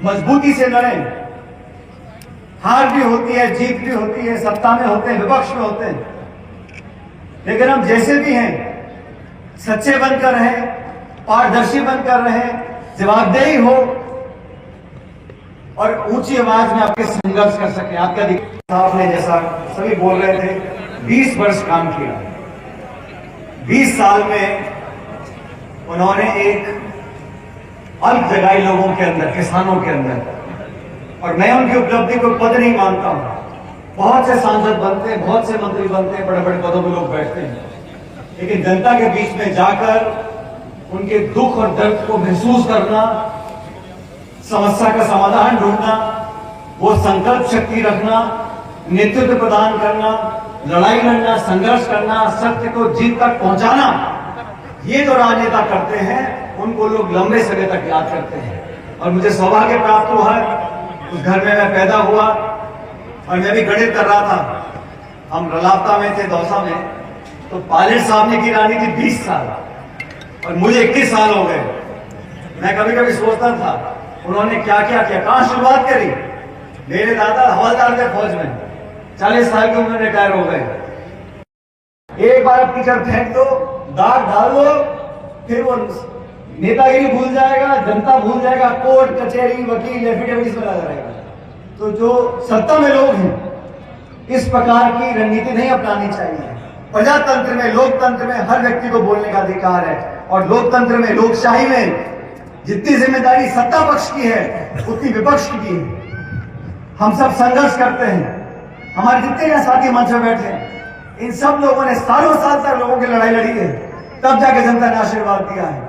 मजबूती से लड़ें। हार भी होती है, जीत भी होती है, सत्ता में होते हैं, विपक्ष में होते हैं, लेकिन हम जैसे भी हैं सच्चे बनकर रहें, पारदर्शी बनकर रहें, जवाबदेही हो और ऊंची आवाज में आपके संघर्ष कर सके। आपका साहब ने जैसा सभी बोल रहे थे, 20 वर्ष काम किया, 20 साल में उन्होंने एक अलग जगाई लोगों के अंदर, किसानों के अंदर, और मैं उनकी उपलब्धि को पद नहीं मानता हूं, बहुत से सांसद बनते हैं, बहुत से मंत्री बनते हैं, बड़े बड़े पदों पर लोग बैठते हैं, लेकिन जनता के बीच में जाकर उनके दुख और दर्द को महसूस करना, समस्या का समाधान ढूंढना, वो संकल्प शक्ति रखना, नेतृत्व प्रदान करना, लड़ाई लड़ना, संघर्ष करना, सत्य को जीत तक पहुंचाना, ये जो राजनेता करते हैं उनको लोग लंबे समय तक याद करते हैं। और मुझे सौभाग्य प्राप्त हुआ है, उस घर में मैं पैदा हुआ और मैं भी गणित कर रहा था। हम रलापता में थे, दौसा में, तो पायलट साहब ने की रानी थी 20 साल और मुझे 21 साल हो गए। मैं कभी कभी सोचता था उन्होंने क्या क्या किया, कहां शुरुआत करी। मेरे दादा हवलदार थे फौज में, 40 साल की उम्र में रिटायर हो गए। एक बार टीचर फेंक दो, दाग डाल दो, फिर वो नेतागिरी भूल जाएगा, जनता भूल जाएगा, कोर्ट कचहरी वकील एफिडेविट में लगा रहेगा। तो जो सत्ता में लोग हैं, इस प्रकार की रणनीति नहीं अपनानी चाहिए। प्रजातंत्र में, लोकतंत्र में हर व्यक्ति को बोलने का अधिकार है और लोकतंत्र में, लोकशाही में जितनी जिम्मेदारी सत्ता पक्ष की है उतनी विपक्ष की भी है। हम सब संघर्ष करते हैं। हमारे जितने यहाँ साथी मंच में बैठे हैं, इन सब लोगों ने सालों साल तक लोगों की लड़ाई लड़ी है, तब जाके जनता ने आशीर्वाद दिया है।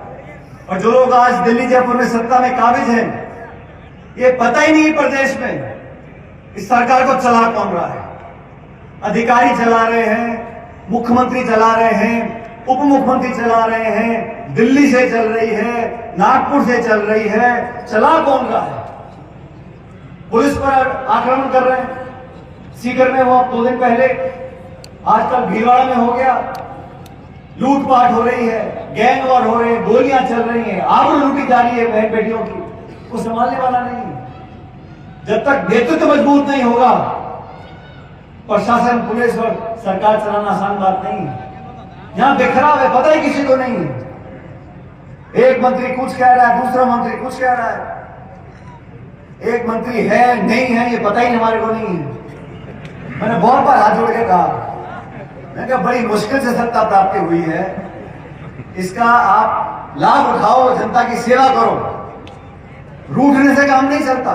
और जो लोग आज दिल्ली जयपुर में सत्ता में काबिज हैं, ये पता ही नहीं प्रदेश में इस सरकार को चला कौन रहा है। अधिकारी चला रहे हैं, मुख्यमंत्री चला रहे हैं, उप मुख्यमंत्री चला रहे हैं, दिल्ली से चल रही है, नागपुर से चल रही है, चला कौन रहा है। पुलिस पर आक्रमण कर रहे हैं, सीकर में वो 2 दिन पहले, आजकल भीलवाड़ा में हो गया, लूटपाट हो रही है, गैंग वॉर हो रहे हैं, गोलियां चल रही हैं, आबरू लूटी जा रही है बहन बेटियों की, वो संभालने वाला नहीं है। जब तक नेतृत्व मजबूत नहीं होगा, प्रशासन, पुलिस और सरकार चलाना आसान बात नहीं है। यहां बिखराव है, पता ही किसी को नहीं है। एक मंत्री कुछ कह रहा है, दूसरा मंत्री कुछ कह रहा है, एक मंत्री है नहीं है ये पता ही हमारे को नहीं है। मैंने बहुत बार हाथ जोड़ के कहा, मैंने कहा बड़ी मुश्किल से सत्ता प्राप्ति हुई है, इसका आप लाभ उठाओ, जनता की सेवा करो। रूठने से काम नहीं चलता।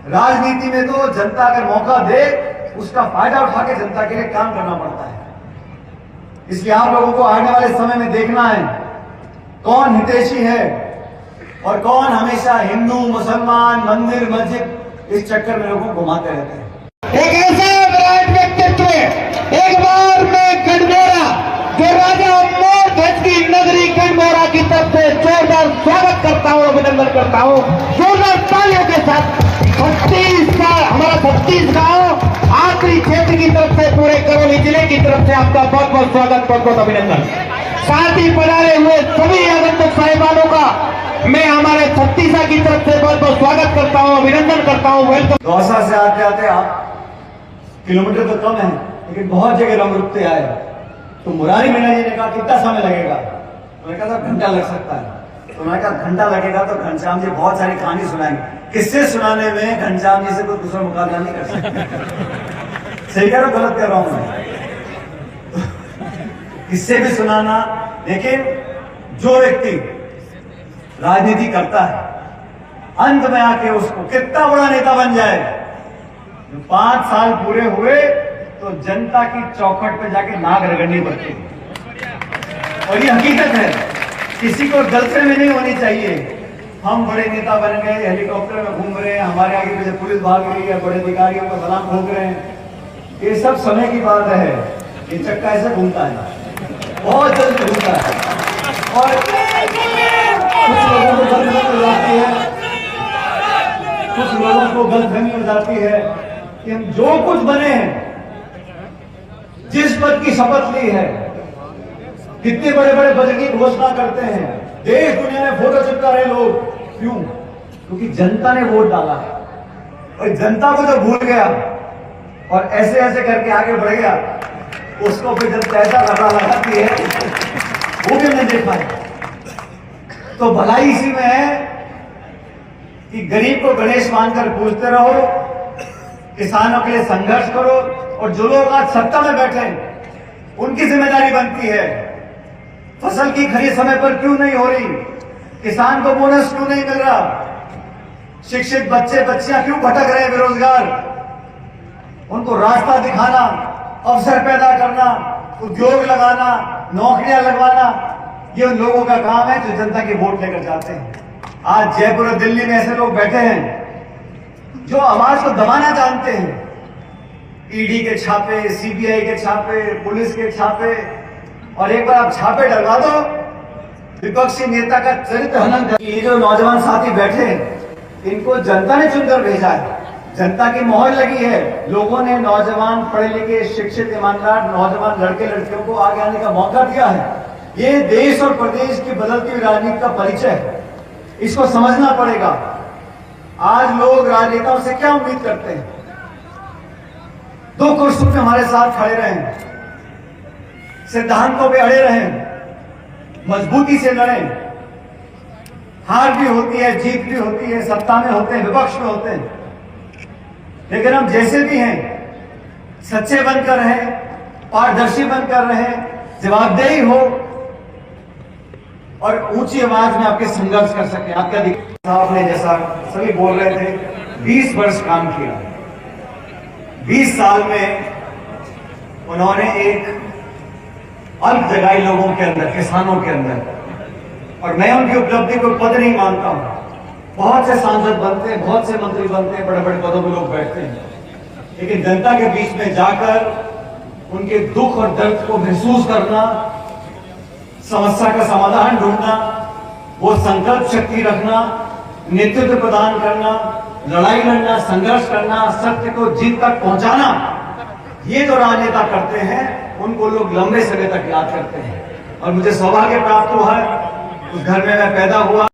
राजनीति में तो जनता अगर मौका दे, उसका फायदा उठा के जनता के लिए काम करना पड़ता है। इसलिए आप लोगों को आने वाले समय में देखना है कौन हितैषी है और कौन हमेशा हिंदू, मुसलमान, मंदिर, मस्जिद इस चक्कर में लोगों को घुमाते रहते हैं।
एक ऐसा विराट व्यक्तित्व, एक बार मैं गढ़मोरा, जो राजा अमोर ध्वज की नगरी गढ़मोरा की तरफ से जोरदार स्वागत करता हूँ, अभिनंदन करता हूँ जोरदार तालियों के साथ। 36 साल हमारा 36 गांव आखिरी क्षेत्र की तरफ से, पूरे करौली जिले की तरफ से आपका बहुत बहुत स्वागत, बहुत बहुत अभिनंदन। साथ ही पधारे हुए सभी आगंतुक साहिबानों का मैं हमारे 36 की तरफ से बहुत बहुत स्वागत करता हूं, अभिनंदन करता हूं, वेलकम।
दौसा से आते आते आप किलोमीटर तो कम है, लेकिन बहुत जगह रंग रुकते आए। तो मुरारी मीणा जी ने कहा कितना समय लगेगा, तो मैंने कहा घंटा लग सकता है। तो मैंने कहा घंटा लगेगा तो घनश्याम जी बहुत सारी कहानी सुनाएंगे। किससे सुनाने में घनश्याम जी से कोई दूसरा मुकाबला नहीं कर सकता। सही कह रहा हूं, गलत कह रहा हूं मैं? किससे भी सुनाना, लेकिन जो व्यक्ति राजनीति करता है, अंत में आके उसको कितना बड़ा नेता बन जाए, 5 साल पूरे हुए तो जनता की चौखट पे जाके नाक रगड़नी पड़ती है। और ये हकीकत है, किसी को गलतफहमी नहीं होनी चाहिए। हम बड़े नेता बन गए, हेलीकॉप्टर में घूम रहे हैं, हमारे आगे पीछे पुलिस भाग रही है, बड़े अधिकारियों को सलाम ठोक रहे हैं, ये सब समय की बात है। ये चक्का ऐसे घूमता है, बहुत जल्द घूमता है। और कुछ लोगों को गलतफहमी हो जाती है, कुछ लोगों को गलतफहमी हो जाती है कि हम जो कुछ बने हैं, जिस पद की शपथ ली है, कितने बड़े बड़े बजट की घोषणा करते हैं, देश दुनिया में फोटो चिपका रहे लोग, क्यों? क्योंकि जनता ने वोट डाला है। और जनता को जो भूल गया और ऐसे ऐसे करके आगे बढ़ गया, उसको फिर जब पैसा रखा लगाती है, वो भी नहीं देख पाए। तो भलाई इसी में है कि गरीब को गणेश मानकर पूजते रहो, किसानों के लिए संघर्ष करो, और जो लोग आज सत्ता में बैठे हैं उनकी जिम्मेदारी बनती है फसल की खरीद समय पर क्यों नहीं हो रही, किसान को बोनस क्यों नहीं मिल रहा, शिक्षित बच्चे बच्चियां क्यों भटक रहे हैं बेरोजगार, उनको रास्ता दिखाना, अवसर पैदा करना, उद्योग लगाना, नौकरियां लगवाना, ये उन लोगों का काम है जो जनता की वोट लेकर जाते हैं। आज जयपुर और दिल्ली में ऐसे लोग बैठे हैं जो आवाज को दबाना जानते हैं। ईडी के छापे, सीबीआई के छापे, पुलिस के छापे, और एक बार आप छापे डलवा दो, विपक्षी नेता का चरित्र हनन कर। ये जो नौजवान साथी बैठे हैं, इनको जनता ने चुनकर भेजा है, जनता की मोहर लगी है। लोगों ने नौजवान, पढ़े लिखे, शिक्षित, ईमानदार नौजवान लड़के लड़कियों को आगे आने का मौका दिया है। ये देश और प्रदेश की बदलती हुई राजनीति का परिचय है, इसको समझना पड़ेगा। आज लोग राजनेताओं से क्या उम्मीद करते हैं? दुख और सुख में हमारे साथ खड़े रहें, सिद्धांतों पे अड़े रहें, मजबूती से लड़ें। हार भी होती है, जीत भी होती है, सत्ता में होते हैं, विपक्ष में होते हैं, लेकिन हम जैसे भी हैं सच्चे बनकर रहें, पारदर्शी बनकर रहें, जवाबदेही हो और ऊंची आवाज में आपके संघर्ष कर सके। आपका साहब ने, जैसा सभी बोल रहे थे, 20 वर्ष काम किया। 20 साल में उन्होंने एक अल्प जगाई लोगों के अंदर, किसानों के अंदर, और मैं उनकी उपलब्धि को पद नहीं मानता हूं। बहुत से सांसद बनते हैं, बहुत से मंत्री बनते हैं, बड़े बड़े पदों में लोग बैठते हैं, लेकिन जनता के बीच में जाकर उनके दुख और दर्द को महसूस करना, समस्या का समाधान ढूंढना, वो संकल्प शक्ति रखना, नेतृत्व प्रदान करना, लड़ाई लड़ना, संघर्ष करना, सत्य को जीत तक पहुंचाना, ये जो राजनेता करते हैं उनको लोग लंबे समय तक याद करते हैं। और मुझे सौभाग्य प्राप्त हुआ है, उस घर में मैं पैदा हुआ।